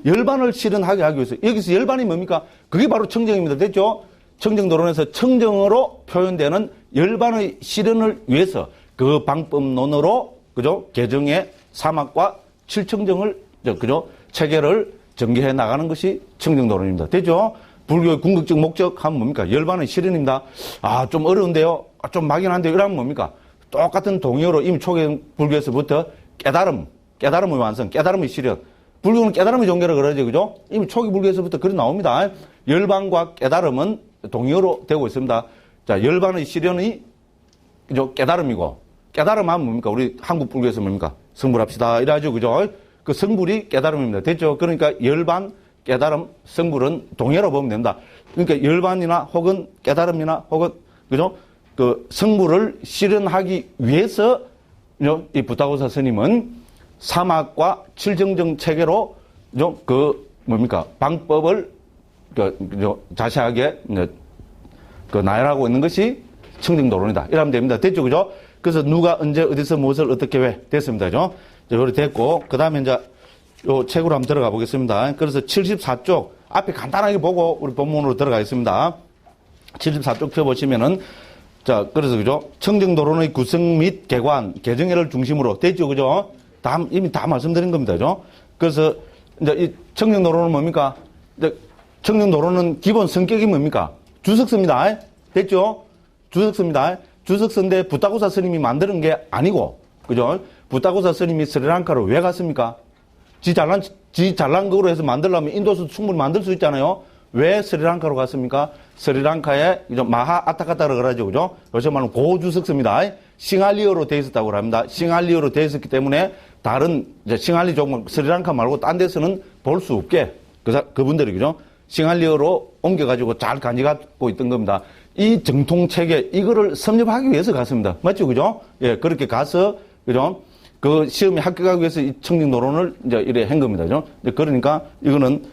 열반을 실현하게 하기 위해서 여기서 열반이 뭡니까? 그게 바로 청정입니다. 됐죠? 청정도론에서 청정으로 표현되는 열반의 실현을 위해서 그 방법론으로 그죠? 개정의 사막과 칠청정을 그죠? 체계를 전개해 나가는 것이 청정도론입니다. 됐죠? 불교의 궁극적 목적 하면 뭡니까? 열반의 실현입니다. 좀 어려운데요? 좀 막연한데요? 이러면 뭡니까? 똑같은 동의어로 이미 초기 불교에서부터 깨달음의 완성, 깨달음의 실현. 불교는 깨달음의 종교라 그러죠. 그죠? 이미 초기 불교에서부터 그리 나옵니다. 열반과 깨달음은 동의어로 되고 있습니다. 자, 열반의 실현이 그죠? 깨달음이고, 깨달음 하면 뭡니까? 우리 한국 불교에서 뭡니까? 성불합시다. 이래가지고, 그죠? 그 성불이 깨달음입니다. 됐죠? 그러니까 열반, 깨달음, 성불은 동의어로 보면 됩니다. 그러니까 열반이나 혹은 깨달음이나 혹은, 그죠? 그 성불을 실현하기 위해서, 이 부타고사 스님은 사막과 칠정정 체계로, 그, 뭡니까? 방법을, 자세하게, 나열하고 있는 것이 청정도론이다. 이러면 됩니다. 됐죠? 그죠? 그래서 누가 언제 어디서 무엇을 어떻게 왜 됐습니다. 그죠? 요리 됐고, 그 다음에 이제 요 책으로 한번 들어가 보겠습니다. 그래서 74쪽, 앞에 간단하게 보고 우리 본문으로 들어가겠습니다. 74쪽 펴보시면은, 자, 그래서 그죠? 청정도론의 구성 및 개관, 개정회를 중심으로 됐죠? 그죠? 이미 다 말씀드린 겁니다. 그죠? 그래서 이제 이 청정도론은 뭡니까? 이제 청정도론은 기본 성격이 뭡니까? 주석서입니다. 됐죠? 주석서입니다. 주석서인데 부타고사 스님이 만드는 게 아니고, 그죠? 부타고사 스님이 스리랑카로 왜 갔습니까? 지 잘난 거로 해서 만들려면 인도에서 충분히 만들 수 있잖아요. 왜 스리랑카로 갔습니까? 스리랑카에 마하 아타카타라 그러죠. 그죠? 요새 말하는 고주석서입니다. 싱할리어로 되어 있었다고 합니다. 싱할리어로 되어 있었기 때문에 다른 싱할리 종목 스리랑카 말고 딴 데서는 볼 수 없게 그분들이 그죠? 싱할리어로 옮겨가지고 잘 간직하고 있던 겁니다. 이 정통 체계, 이거를 섭렵하기 위해서 갔습니다. 맞죠? 그죠? 예, 그렇게 가서, 그죠? 그 시험에 합격하기 위해서 이 청정도론을 이제 이래 한 겁니다. 그죠? 그러니까 이거는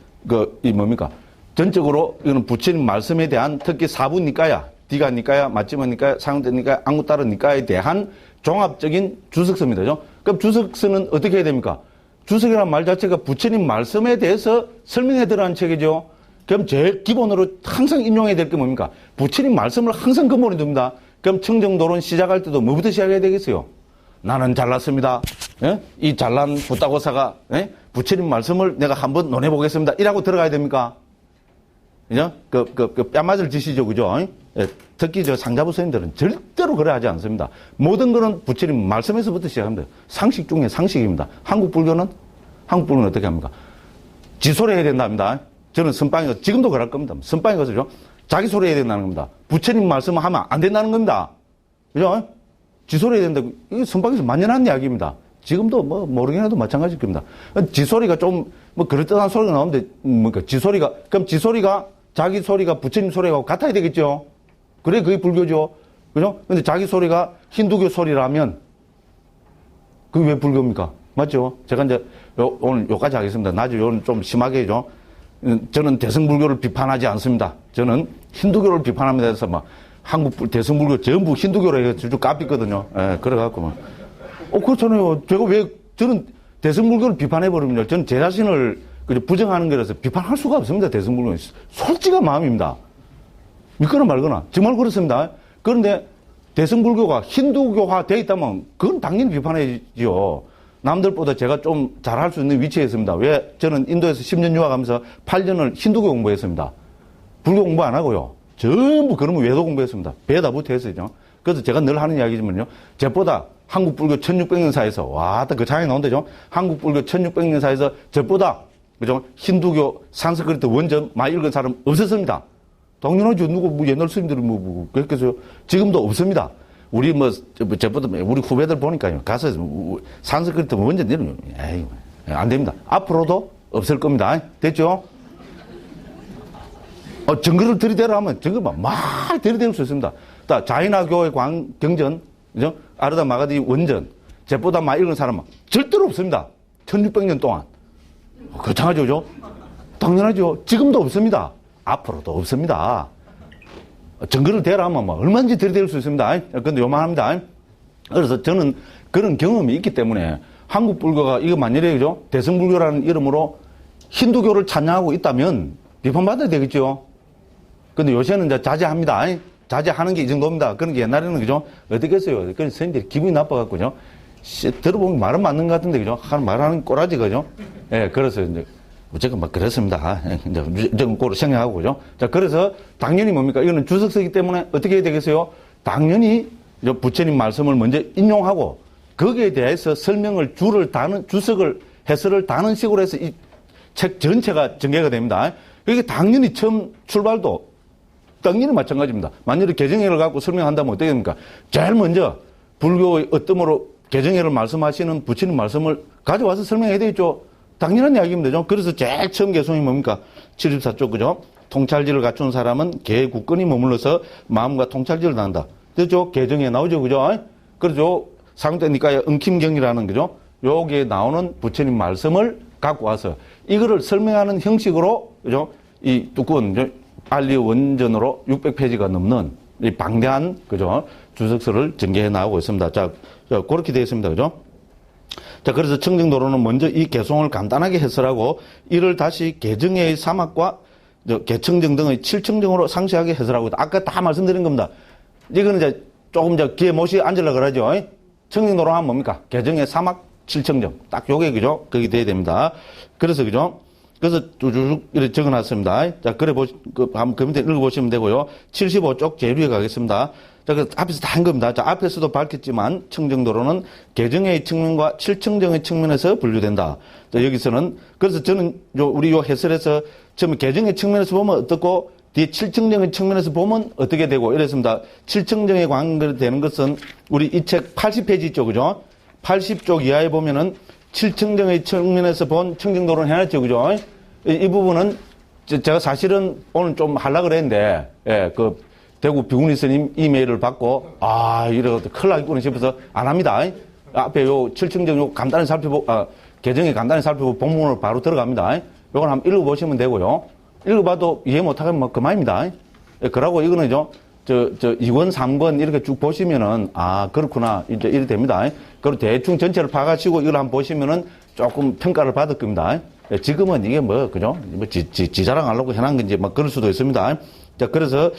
이 뭡니까? 전적으로 이거는 부처님 말씀에 대한 특히 사부니까야, 디가니까야, 마찌마니까야, 상대니까야, 앙구따르니까에 대한 종합적인 주석서입니다. 그죠? 그럼 주석서는 어떻게 해야 됩니까? 주석이라는 말 자체가 부처님 말씀에 대해서 설명해 드리는 책이죠. 그럼 제일 기본으로 항상 인용해야 될 게 뭡니까? 부처님 말씀을 항상 근본에 둡니다. 그럼 청정도론 시작할 때도 뭐부터 시작해야 되겠어요? 나는 잘났습니다. 예? 이 잘난 부타고사가 예? 부처님 말씀을 내가 한번 논해보겠습니다. 이라고 들어가야 됩니까? 그죠? 뺨 맞을 짓이죠. 그죠? 예, 특히 상자부 스님들은 절대로 그래 하지 않습니다. 모든 거는 부처님 말씀에서부터 시작합니다. 상식 중에 상식입니다. 한국 불교는 어떻게 합니까? 지소리 해야 된답니다. 저는 선방에 가서, 지금도 그럴 겁니다. 선방에 가서, 자기 소리 해야 된다는 겁니다. 부처님 말씀을 하면 안 된다는 겁니다. 그죠? 지소리 해야 된다고. 이게 선방에서 만연한 이야기입니다. 지금도 모르긴 해도 마찬가지일 겁니다. 지소리가 좀, 그럴듯한 소리가 나오는데, 그럼 지소리가, 자기 소리가 부처님 소리하고 같아야 되겠죠? 그래, 그게 불교죠. 그죠? 근데 자기 소리가 힌두교 소리라면, 그게 왜 불교입니까? 맞죠? 제가 이제, 오늘 요까지 하겠습니다. 나중에 오늘 좀 심하게 해죠. 저는 대승불교를 비판하지 않습니다. 저는 힌두교를 비판합니다. 해서 한국 대승불교 전부 힌두교로 해서 쭉 깝있거든요. 예, 그래갖고 그렇잖아요. 저는 대승불교를 비판해버립니다. 저는 제 자신을 부정하는 거라서 비판할 수가 없습니다. 대승불교는. 솔직한 마음입니다. 믿거나 말거나. 정말 그렇습니다. 그런데 대승불교가 힌두교화 되어 있다면 그건 당연히 비판해야죠. 남들보다 제가 좀 잘할 수 있는 위치에 있습니다. 왜? 저는 인도에서 10년 유학하면서 8년을 힌두교 공부했습니다. 불교 공부 안 하고요. 전부 그러면 외도 공부했습니다. 배다부터 했어요. 그래서 제가 늘 하는 이야기지만요. 저보다 한국 불교 1600년사에서, 그 장에 나온대죠. 한국 불교 1600년사에서 저보다, 그죠? 힌두교 산스크리트 원전 많이 읽은 사람 없었습니다. 당연하죠. 옛날 스님들이 그렇게 해서 지금도 없습니다. 우리 저보다 우리 후배들 보니까요. 가서 산스크리트 원전 내리면, 안 됩니다. 앞으로도 없을 겁니다. 됐죠? 증거를 들이대라 하면 증거만 막 들이댈 수 있습니다. 자이나교의 경전, 그죠? 아르다 마가디 원전, 저보다 많이 읽은 사람은 절대로 없습니다. 1600년 동안. 그렇죠, 그죠? 당연하죠. 지금도 없습니다. 앞으로도 없습니다. 증거를 대라 하면 얼마든지 들이댈 수 있습니다. 근데 요만합니다. 그래서 저는 그런 경험이 있기 때문에 한국 불교가 이거 만일에 그죠? 대승불교라는 이름으로 힌두교를 찬양하고 있다면 비판받아야 되겠죠. 근데 요새는 이제 자제합니다. 자제하는 게 이 정도입니다. 그런 게 옛날에는 그죠? 어떻게 했어요? 그래서 선생님들이 기분이 나빠갖고요. 들어보면 말은 맞는 것 같은데 그죠? 말하는 꼬라지 그죠? 예, 그래서 이제 무조건 그렇습니다. 이제 무조건 고로 생략하고, 그죠? 자, 그래서 당연히 뭡니까? 이거는 주석서이기 때문에 어떻게 해야 되겠어요? 당연히 부처님 말씀을 먼저 인용하고 거기에 대해서 설명을 주석을 해설을 다는 식으로 해서 이 책 전체가 전개가 됩니다. 이게 당연히 처음 출발도 당연히 마찬가지입니다. 만약에 개정회를 갖고 설명한다면 어떻게 됩니까? 제일 먼저 불교의 어뜸으로 개정회를 말씀하시는 부처님 말씀을 가져와서 설명해야 되겠죠. 당연한 이야기입니다. 그래서 제일 처음 개송이 뭡니까? 74쪽, 그죠? 통찰지를 갖춘 사람은 개 굳건히 머물러서 마음과 통찰지를 당한다. 그죠? 개정에 나오죠, 그죠? 그렇죠. 상대니까의 엉킴경이라는, 그죠? 여기에 나오는 부처님 말씀을 갖고 와서 이거를 설명하는 형식으로, 그죠? 이 두꺼운 알리 원전으로 600페이지가 넘는 이 방대한, 그죠? 주석서를 전개해 나오고 있습니다. 자, 그렇게 되어 있습니다. 그죠? 자, 그래서 청정도로는 먼저 이 개송을 간단하게 해설하고 이를 다시 개정의 사막과 개청정 등의 7청정으로 상세하게 해설하고 있다. 아까 다 말씀드린 겁니다. 이거는 이제 조금 귀에 못이 앉으려고 그러죠. 청정도로 하면 뭡니까? 개정의 사막 7청정. 딱 요게, 그죠? 그게 돼야 됩니다. 그래서, 그죠? 그래서 쭉 이렇게 적어 놨습니다. 자, 그래 한번 그 밑에 읽어보시면 되고요. 75쪽 제일 위에 가겠습니다. 자, 그 앞에서 다 한 겁니다. 자, 앞에서도 밝혔지만 청정도로는 개정의 측면과 7청정의 측면에서 분류된다. 자, 여기서는 그래서 저는 우리 요 해설에서 처음에 개정의 측면에서 보면 어떻고 뒤에 7청정의 측면에서 보면 어떻게 되고 이랬습니다. 7청정에 관계되는 것은 우리 이 책 80페이지 있죠, 그죠? 80쪽 이하에 보면은 7청정의 측면에서 본 청정도로는 해놨죠, 그죠? 이 부분은 제가 사실은 오늘 좀 하려고 그랬는데, 예, 그 대구 비구니 스님 이메일을 받고, 이래 큰일 나겠구나 싶어서 안 합니다. 앞에 요 7청정 요 간단히 개정에 간단히 살펴보고 본문으로 바로 들어갑니다. 요걸 한번 읽어보시면 되고요. 읽어봐도 이해 못하면 뭐 그만입니다. 예, 그러고 이거는 저 2권, 3권 이렇게 쭉 보시면은, 그렇구나. 이제 이래 됩니다. 그리고 대충 전체를 파가시고 이걸 한번 보시면은 조금 평가를 받을 겁니다. 예, 지금은 이게 그죠? 지 자랑하려고 해놓은 건지 그럴 수도 있습니다. 자, 그래서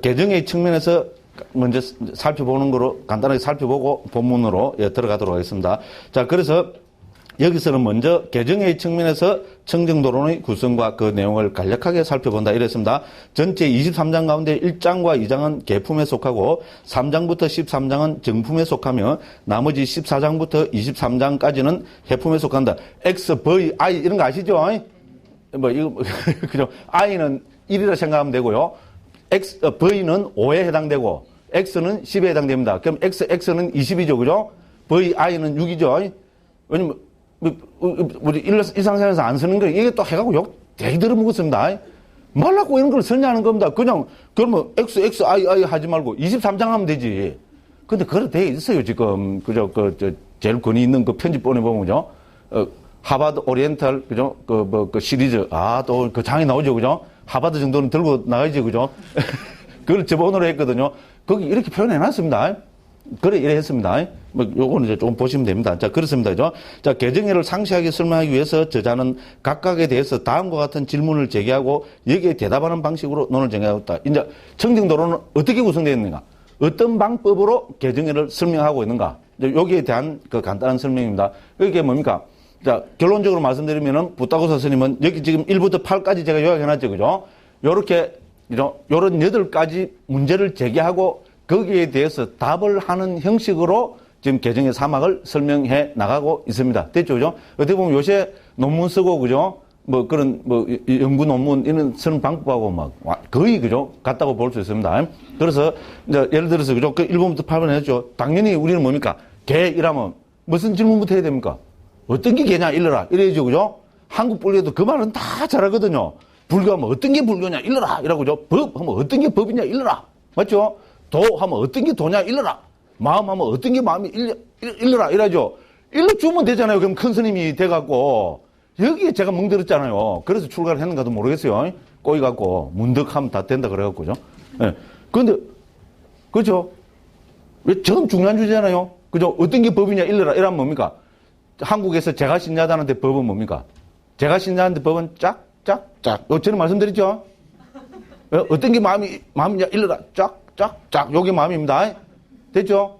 개정의 측면에서 먼저 살펴보는 거로 간단하게 살펴보고 본문으로 들어가도록 하겠습니다. 자, 그래서 여기서는 먼저 개정의 측면에서 청정도론의 구성과 그 내용을 간략하게 살펴본다 이랬습니다. 전체 23장 가운데 1장과 2장은 계품에 속하고 3장부터 13장은 정품에 속하며 나머지 14장부터 23장까지는 해품에 속한다. X, V, I 이런 거 아시죠? 이거 그죠? I는 1이라 생각하면 되고요. V는 5에 해당되고 X는 10에 해당됩니다. 그럼 X는 20이죠, 그죠? V, I는 6이죠. 왜냐면 우리 일상생활에서 안 쓰는 거 이게 또 해가고 욕 되게 들어먹었습니다. 말라고 이런 걸 쓰냐는 겁니다. 그러면 X, I 하지 말고 23장 하면 되지. 근데 그래 돼 있어요, 지금. 그죠? 제일 권위 있는 그 편집 보내보면, 그죠? 하버드 오리엔탈, 그죠? 그 시리즈. 또 그 장에 나오죠, 그죠? 하버드 정도는 들고 나가야지, 그죠? 그걸 저번으로 했거든요. 거기 이렇게 표현해놨습니다. 그래, 이래 했습니다. 요거는 이제 조금 보시면 됩니다. 자, 그렇습니다. 그죠? 자, 개정회를 상세하게 설명하기 위해서 저자는 각각에 대해서 다음과 같은 질문을 제기하고 여기에 대답하는 방식으로 논을 정하고 있다. 이제 청정도로는 어떻게 구성되어 있는가? 어떤 방법으로 개정회를 설명하고 있는가? 여기에 대한 그 간단한 설명입니다. 이게 뭡니까? 자, 결론적으로 말씀드리면은 부타고사 스님은 여기 지금 1부터 8까지 제가 요약해놨죠. 그죠? 요런 8가지 문제를 제기하고 거기에 대해서 답을 하는 형식으로 지금 개정의 사막을 설명해 나가고 있습니다. 됐죠, 그죠? 어떻게 보면 요새 논문 쓰고, 그죠? 연구 논문 이런 쓰는 방법하고 거의, 그죠? 같다고 볼 수 있습니다. 그래서, 이제 예를 들어서, 그죠? 1번부터 8번 했죠. 당연히 우리는 뭡니까? 개 이라면 무슨 질문부터 해야 됩니까? 어떤 게 개냐? 일러라. 이래야죠, 그죠? 한국 불교도 그 말은 다 잘하거든요. 불교하면 어떤 게 불교냐? 일러라. 이라고, 그죠? 법 하면 어떤 게 법이냐? 일러라. 맞죠? 도 하면 어떤 게 도냐? 일러라. 마음 하면 어떤 게 마음이 일러라. 이러죠. 일러주면 되잖아요. 그럼 큰 스님이 돼갖고. 여기에 제가 멍들었잖아요. 그래서 출가를 했는가도 모르겠어요. 꼬이갖고. 문득하면 다 된다 그래갖고, 그죠? 예. 근데, 그죠? 왜 처음 중요한 주제잖아요. 그죠? 어떤 게 법이냐? 일러라. 이러면 뭡니까? 한국에서 제가 신자들한테 법은 뭡니까? 제가 신자한테 법은 짝. 저는 말씀드렸죠? 어떤 게 마음이냐? 일러라. 짝. 요게 마음입니다. 됐죠?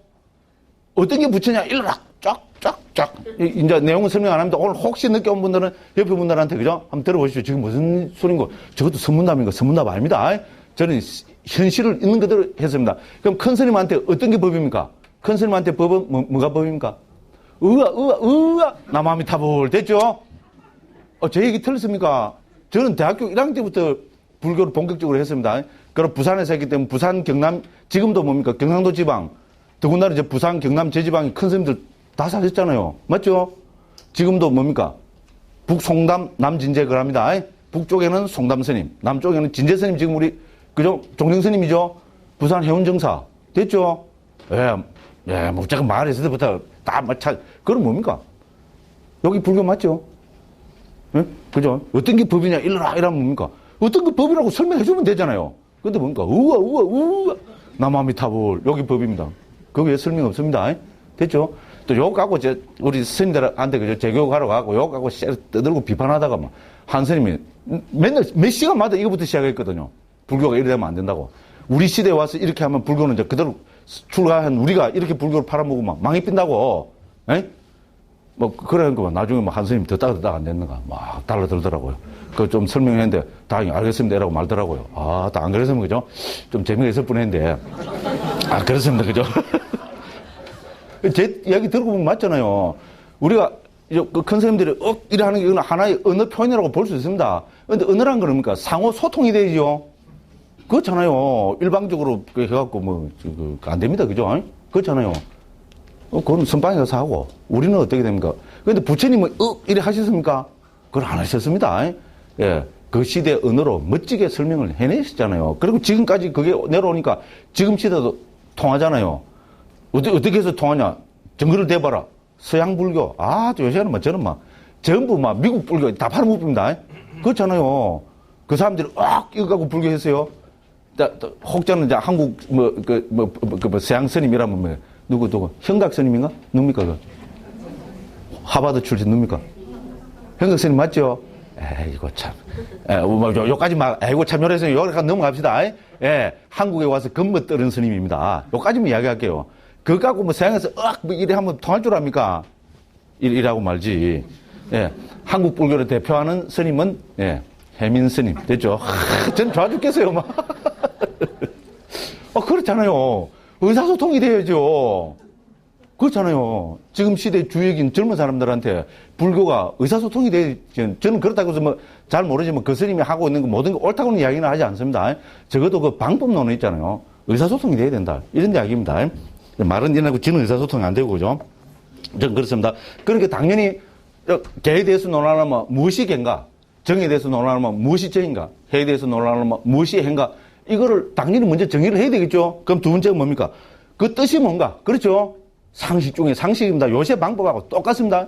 어떤 게 부처냐? 일러라. 쫙. 이제 내용은 설명 안 합니다. 오늘 혹시 늦게 온 분들은 옆에 분들한테, 그죠? 한번 들어보시죠. 지금 무슨 소린고. 저것도 선문답인가? 선문답 아닙니다. 저는 현실을 있는 그대로 했습니다. 그럼 큰 스님한테 어떤 게 법입니까? 큰 스님한테 법은 뭐가 법입니까? 나마미타불. 됐죠? 제 얘기 틀렸습니까? 저는 대학교 1학년 때부터 불교를 본격적으로 했습니다. 그럼 부산에서 했기 때문에 부산, 경남, 지금도 뭡니까? 경상도 지방, 더군다나 이제 부산, 경남, 제지방이 큰 스님들 다 사셨잖아요. 맞죠? 지금도 뭡니까? 북송담, 남진제 그럽니다. 북쪽에는 송담 스님, 남쪽에는 진제 스님 지금 우리, 그죠? 종정 스님이죠? 부산 해운정사. 됐죠? 뭐, 제가 말했을 때부터 다, 그건 뭡니까? 여기 불교 맞죠? 예? 그죠? 어떤 게 법이냐, 이러면 뭡니까? 어떤 게 법이라고 설명해주면 되잖아요. 근데 뭡니까? 나마미타불. 여기 법입니다. 거기에 설명 없습니다. 됐죠? 또 욕하고, 우리 스님들한테 그죠? 재교육하러 가고, 욕하고, 떠들고 비판하다가 막, 한 스님이 맨날 몇 시간마다 이거부터 시작했거든요. 불교가 이래 되면 안 된다고. 우리 시대에 와서 이렇게 하면 불교는 이제 그대로 출가한 우리가 이렇게 불교를 팔아먹으면 망이 핀다고. 에? 뭐, 그러니까 나중에 뭐 한 스님 듣다가 안 됐는가. 막 달라들더라고요. 그거 좀 설명했는데, 다행히 알겠습니다. 이라고 말더라고요. 안 그랬으면 그죠? 좀 재미가 있을 뻔 했는데. 그렇습니다. 그죠? 제 이야기 들고 보면 맞잖아요. 우리가, 그 큰 스님들이 이래 하는 게 이건 하나의 언어 표현이라고 볼 수 있습니다. 근데 언어란 건 뭡니까? 상호 소통이 되죠. 그렇잖아요. 일방적으로 해갖고 뭐, 안 됩니다. 그죠? 그렇잖아요. 그건 선방에 가서 하고, 우리는 어떻게 됩니까? 근데 부처님은, 이래 하셨습니까? 그걸 안 하셨습니다. 예. 그 시대 언어로 멋지게 설명을 해내셨잖아요. 그리고 지금까지 그게 내려오니까 지금 시대도 통하잖아요. 어떻게 해서 통하냐? 정글을 대봐라. 서양 불교. 요새는 뭐 저는 막, 전부 막 미국 불교 다 팔아먹습니다. 그렇잖아요. 그 사람들이 이거 갖고 불교했어요. 혹자는 이제 한국, 서양 스님이라면 누구, 현각 스님인가? 누굽니까, 하버드 출신 누굽니까? 현각 스님 맞죠? 이거 참. 요까지 참, 요래서 여기까지 넘어갑시다. 한국에 와서 건멋들은 스님입니다. 요까지만 이야기할게요. 그거 갖고 뭐 서양에서, 이래 하면 통할 줄 압니까? 이라고 말지. 한국 불교를 대표하는 스님은, 해민 스님. 됐죠? 전 좋아 죽겠어요, 막. 그렇잖아요. 의사소통이 돼야죠. 그렇잖아요. 지금 시대 주역인 젊은 사람들한테 불교가 의사소통이 돼야죠. 저는 그렇다고 해서 뭐 잘 모르지만 그 스님이 하고 있는 거 모든 거 옳다고는 이야기는 하지 않습니다. 적어도 그 방법론은 있잖아요. 의사소통이 돼야 된다. 이런 이야기입니다. 말은 이러고 지는 의사소통이 안 되고, 그죠? 전 그렇습니다. 그러니까 당연히 개에 대해서 논하려면 무엇이 개인가? 정에 대해서 논하려면 무엇이 정인가? 해에 대해서 논하려면 무엇이 해인가? 이거를 당연히 먼저 정의를 해야 되겠죠? 그럼 두 번째가 뭡니까? 그 뜻이 뭔가? 그렇죠? 상식 중에 상식입니다. 요새 방법하고 똑같습니다.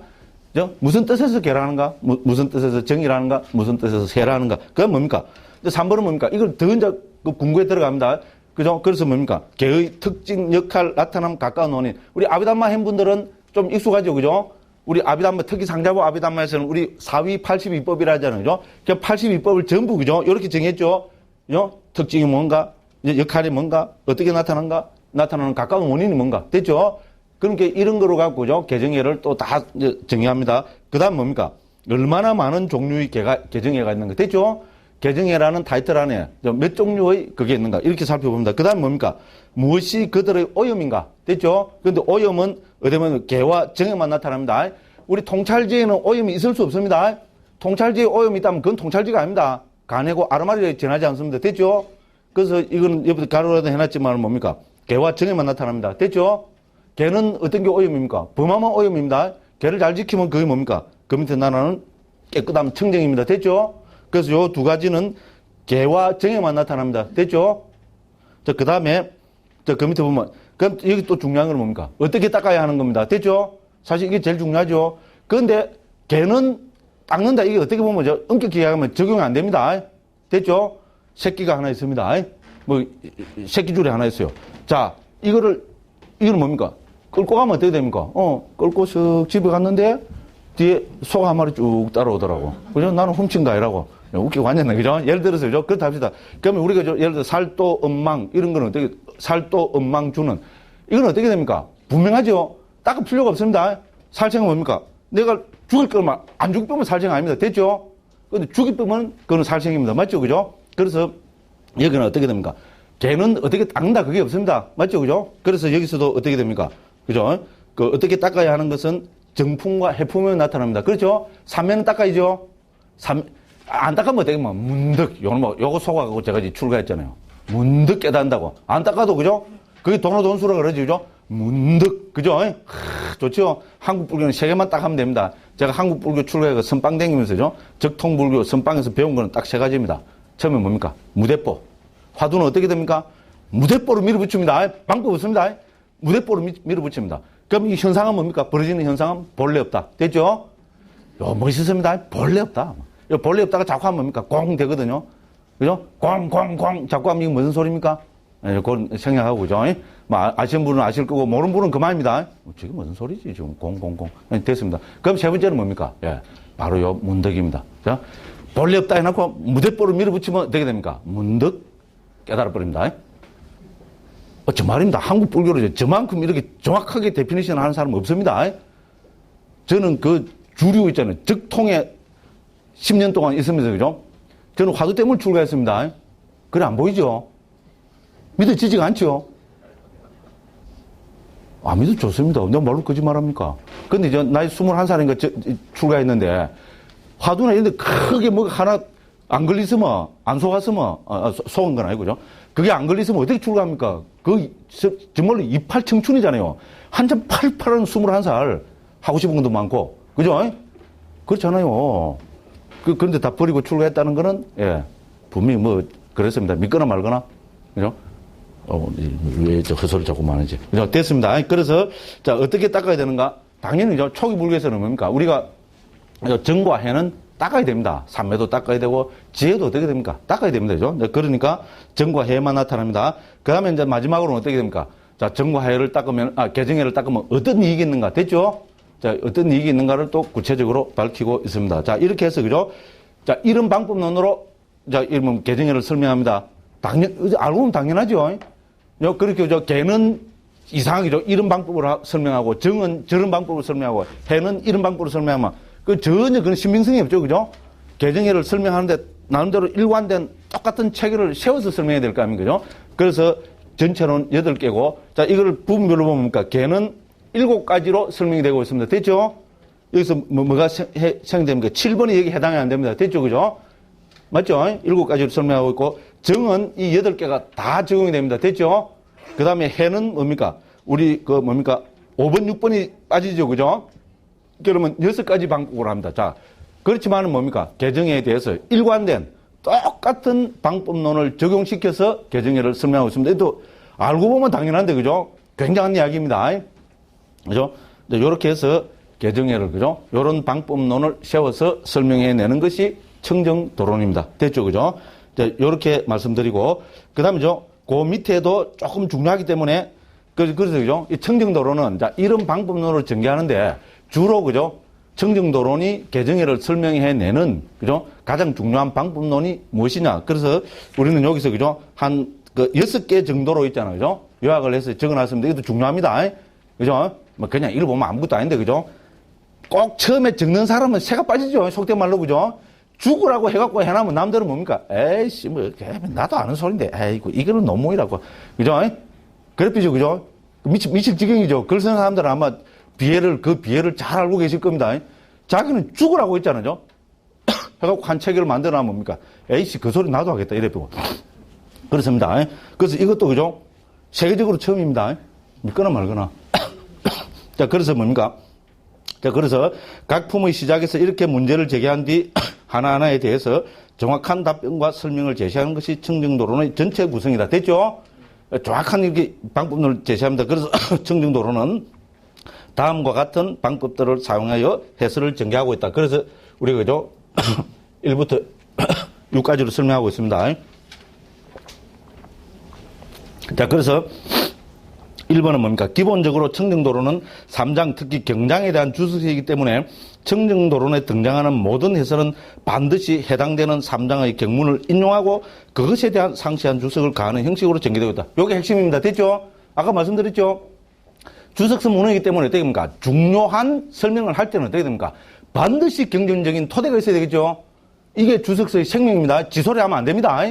무슨 뜻에서 개라는가? 무슨 뜻에서 정의라는가? 무슨 뜻에서 세라는가? 그건 뭡니까? 3번은 뭡니까? 이걸 더 이제 그 궁구에 들어갑니다. 그죠? 그래서 뭡니까? 개의 특징, 역할, 나타남, 가까운 원인. 우리 아비담마 햄분들은 좀 익숙하죠? 그죠? 우리 아비담마, 특히 상자부 아비담마에서는 우리 4위 82법이라 하잖아요. 그죠? 그 82법을 전부, 그죠? 이렇게 정했죠? 그죠? 특징이 뭔가? 역할이 뭔가? 어떻게 나타난가? 나타나는 가까운 원인이 뭔가? 됐죠? 그러니까 이런 거로 갖고죠. 개정회를 또 다 정의합니다. 그 다음 뭡니까? 얼마나 많은 종류의 개정회가 있는가? 됐죠? 개정회라는 타이틀 안에 몇 종류의 그게 있는가? 이렇게 살펴봅니다. 그 다음 뭡니까? 무엇이 그들의 오염인가? 됐죠? 근데 오염은 어디 보면 개와 정에만 나타납니다. 우리 통찰지에는 오염이 있을 수 없습니다. 통찰지에 오염이 있다면 그건 통찰지가 아닙니다. 간해고 아로마리에 전하지 않습니다. 됐죠? 그래서 이건 옆에 가로라도 해놨지만 뭡니까? 개와 정에만 나타납니다. 됐죠? 개는 어떤 게 오염입니까? 범함한 오염입니다. 개를 잘 지키면 그게 뭡니까? 그 밑에 나라는 깨끗함, 청정입니다. 됐죠? 그래서 요 두 가지는 개와 정에만 나타납니다. 됐죠? 그 다음에, 그 밑에 보면, 그럼 여기 또 중요한 건 뭡니까? 어떻게 닦아야 하는 겁니다. 됐죠? 사실 이게 제일 중요하죠. 그런데 개는 닦는다. 이게 어떻게 보면 엄격히 이야기하면 적용이 안 됩니다. 됐죠? 새끼가 하나 있습니다. 새끼 줄에 하나 있어요. 자, 이거는 뭡니까? 끌고 가면 어떻게 됩니까? 끌고 쓱 집에 갔는데, 뒤에 소 한 마리 쭉 따라오더라고. 그죠? 나는 훔친 거 아니라고. 웃기고 앉았네. 그죠? 예를 들어서, 그죠? 그렇다 합시다. 그러면 우리가 예를 들어 살도, 엉망, 이런 거는 어떻게, 살도, 엉망 주는, 이건 어떻게 됩니까? 분명하죠? 닦을 필요가 없습니다. 살생은 뭡니까? 내가 죽일 거면 안 죽일 거면 살생 아닙니다. 됐죠? 근데 죽일 거면 그건 살생입니다. 맞죠? 그죠? 그래서 여기는 어떻게 됩니까? 개는 어떻게 닦는다. 그게 없습니다. 맞죠? 그죠? 그래서 여기서도 어떻게 됩니까? 그죠? 어떻게 닦아야 하는 것은 정품과 해품이 나타납니다. 그렇죠? 삼면은 닦아야죠. 안 닦으면 어떻게 문득, 요거 속아가고 제가 이제 출가했잖아요. 문득 깨닫는다고. 안 닦아도, 그죠? 그게 돈수라 그러지, 그죠? 문득, 그죠? 좋죠? 한국 불교는 세 개만 딱 하면 됩니다. 제가 한국 불교 출가해서 선빵 댕기면서죠? 적통 불교 선빵에서 배운 거는 딱 세 가지입니다. 처음에 뭡니까? 무대뽀. 화두는 어떻게 됩니까? 무대뽀로 밀어붙입니다. 방법 없습니다. 무대뽀로 밀어붙입니다. 그럼 이 현상은 뭡니까? 벌어지는 현상은 본래 없다. 됐죠? 요, 멋있습니다. 본래 없다. 요, 본래 없다가 자꾸 하면 뭡니까? 공 되거든요. 그죠? 공. 자꾸 하면 이게 무슨 소리입니까? 예, 그건 생략하고, 그죠? 아시는 분은 아실 거고, 모르는 분은 그만입니다. 지금 무슨 소리지? 지금 공. 됐습니다. 그럼 세 번째는 뭡니까? 예, 바로 요 문득입니다. 자, 본래 없다 해놓고 무대뽀로 밀어붙이면 어떻게 됩니까? 문득 깨달아버립니다. 저 말입니다. 한국 불교로 저만큼 이렇게 정확하게 데피니션 하는 사람 없습니다. 저는 그 주류 있잖아요. 적통에 10년 동안 있으면서, 그죠? 저는 화두 때문에 출가했습니다. 그래, 안 보이죠? 믿어지지가 않죠? 믿어 좋습니다. 내가 뭘로 거짓말합니까? 근데 저 나이 21살인가 출가했는데, 화두나 이런 데 크게 뭐 하나 안 걸리으면, 안 속았으면, 속은 건 아니고, 그죠? 그게 안 걸리으면 어떻게 출가합니까? 정말로 이팔 청춘이잖아요. 한참 팔팔한 21살 하고 싶은 것도 많고, 그죠? 그렇잖아요. 그런데 다 버리고 출가했다는 거는, 예, 분명히 뭐, 그랬습니다. 믿거나 말거나, 그죠? 왜 저 헛소리 자꾸 많은지. 그죠? 됐습니다. 그래서, 자, 어떻게 닦아야 되는가? 당연히, 초기 불교에서는 뭡니까? 우리가, 정과 해는 닦아야 됩니다. 삼매도 닦아야 되고, 지혜도 어떻게 됩니까? 닦아야 됩니다. 그죠? 그러니까, 정과 해만 나타납니다. 그 다음에 이제 마지막으로는 어떻게 됩니까? 자, 정과 해를 닦으면, 개정해를 닦으면 어떤 이익이 있는가? 됐죠? 자, 어떤 이익이 있는가를 또 구체적으로 밝히고 있습니다. 자, 이렇게 해서, 그죠? 자, 이런 방법론으로, 자, 이러면 개정해를 설명합니다. 알고 보면 당연하죠? 그렇게, 개는 이상이죠. 이런 방법으로 설명하고, 정은 저런 방법으로 설명하고, 해는 이런 방법으로 설명하면, 전혀 그런 신빙성이 없죠. 그죠? 개정해를 설명하는데, 나름대로 일관된 똑같은 체계를 세워서 설명해야 될 거 아닙니까? 그죠? 그래서 전체는 8개고, 자, 이거를 부분별로 보면 뭡니까? 개는 7가지로 설명이 되고 있습니다. 됐죠? 여기서 뭐가 생각됩니까? 7번이 여기 해당이 안 됩니다. 됐죠? 그죠? 맞죠? 7가지로 설명하고 있고, 정은 이 8개가 다 적용이 됩니다. 됐죠? 그 다음에 해는 뭡니까? 우리, 5번, 6번이 빠지죠. 그죠? 그러면 6가지 방법으로 합니다. 자, 그렇지만은 뭡니까? 개정해에 대해서 일관된 똑같은 방법론을 적용시켜서 개정해를 설명하고 있습니다. 또 알고 보면 당연한데, 그죠? 굉장한 이야기입니다. 그죠? 요렇게 해서 개정해를, 그죠? 요런 방법론을 세워서 설명해내는 것이 청정도론입니다. 됐죠? 그죠? 자, 요렇게 말씀드리고, 그 다음에 그 밑에도 조금 중요하기 때문에, 그래서, 그죠? 이 청정도론은, 자, 이런 방법론을 전개하는데, 주로, 그죠? 청정도론이 개정해를 설명해내는, 그죠? 가장 중요한 방법론이 무엇이냐. 그래서 우리는 여기서, 그죠? 6개 정도로 있잖아요. 그죠? 요약을 해서 적어놨습니다. 이것도 중요합니다. 그죠? 뭐 그냥 읽어보면 아무것도 아닌데, 그죠? 꼭 처음에 적는 사람은 새가 빠지죠. 속된 말로, 그죠? 죽으라고 해갖고 해놔면 남들은 뭡니까? 에이씨, 뭐, 나도 아는 소린데, 에이구, 이거는 너무이라고. 그죠? 그래피죠, 그죠? 미칠 지경이죠. 그걸 쓰는 사람들은 아마 그 비애를 잘 알고 계실 겁니다. 자기는 죽으라고 했잖아요. 해갖고 한 체계를 만들어놔면 뭡니까? 에이씨, 그 소리 나도 하겠다. 이래고. 그렇습니다. 그래서 이것도, 그죠? 세계적으로 처음입니다. 믿거나 말거나. 자, 그래서 뭡니까? 자, 그래서 각 품의 시작에서 이렇게 문제를 제기한 뒤 하나하나에 대해서 정확한 답변과 설명을 제시하는 것이 청정도론의 전체 구성이다. 됐죠? 정확한 이렇게 방법론을 제시합니다. 그래서 청정도론은 다음과 같은 방법들을 사용하여 해설을 전개하고 있다. 그래서 우리가, 그죠? 1부터 6까지로 설명하고 있습니다. 자, 그래서 1번은 뭡니까? 기본적으로 청정도론은 3장, 특히 경장에 대한 주석이기 때문에 청정도론에 등장하는 모든 해설은 반드시 해당되는 3장의 경문을 인용하고 그것에 대한 상세한 주석을 가하는 형식으로 전개되고 있다. 이게 핵심입니다. 됐죠? 아까 말씀드렸죠? 주석서 문헌이기 때문에 어떻게 됩니까? 중요한 설명을 할 때는 어떻게 됩니까? 반드시 경전적인 토대가 있어야 되겠죠? 이게 주석서의 생명입니다. 지소리 하면 안 됩니다.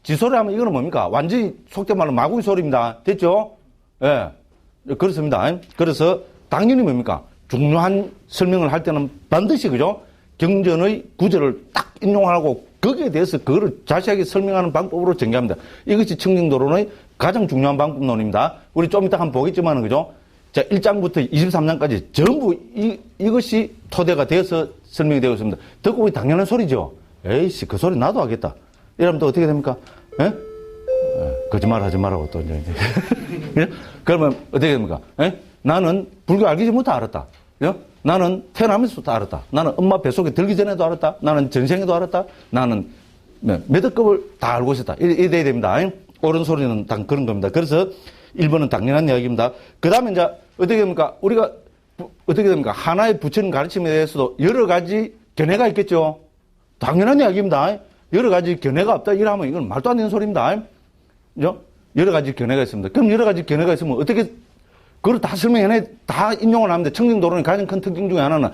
지소리 하면 이거는 뭡니까? 완전히 속된 말로 마구이 소리입니다. 됐죠? 예. 그렇습니다. 그래서 당연히 뭡니까? 중요한 설명을 할 때는 반드시, 그죠? 경전의 구절을 딱 인용하고 거기에 대해서 그거를 자세하게 설명하는 방법으로 전개합니다. 이것이 청정도론의 가장 중요한 방법론입니다. 우리 좀 이따 한번 보겠지만은, 그죠? 자, 1장부터 23장까지 전부 이것이 토대가 되어서 설명이 되어 있습니다. 듣고 보니 당연한 소리죠. 에이씨, 그 소리 나도 하겠다. 이러면 또 어떻게 됩니까? 예? 거짓말 하지 말라고 또 이제. 그러면 어떻게 됩니까? 예? 나는 불교 알기 전부터 알았다. 예? 나는 태어나면서부터 알았다. 나는 엄마 뱃속에 들기 전에도 알았다. 나는 전생에도 알았다. 나는 몇 억급을 다 알고 있었다. 이래 돼야 됩니다. 옳은 소리는 다 그런 겁니다. 그래서 1번은 당연한 이야기입니다. 그 다음에 이제 어떻게 됩니까? 우리가 어떻게 됩니까? 하나의 부처님 가르침에 대해서도 여러 가지 견해가 있겠죠. 당연한 이야기입니다. 여러 가지 견해가 없다. 이러면 이건 말도 안 되는 소리입니다. 그죠? 여러 가지 견해가 있습니다. 그럼 여러 가지 견해가 있으면 어떻게 그걸 다 설명해내, 다 인용을 하는데 청정도론의 가장 큰 특징 중에 하나는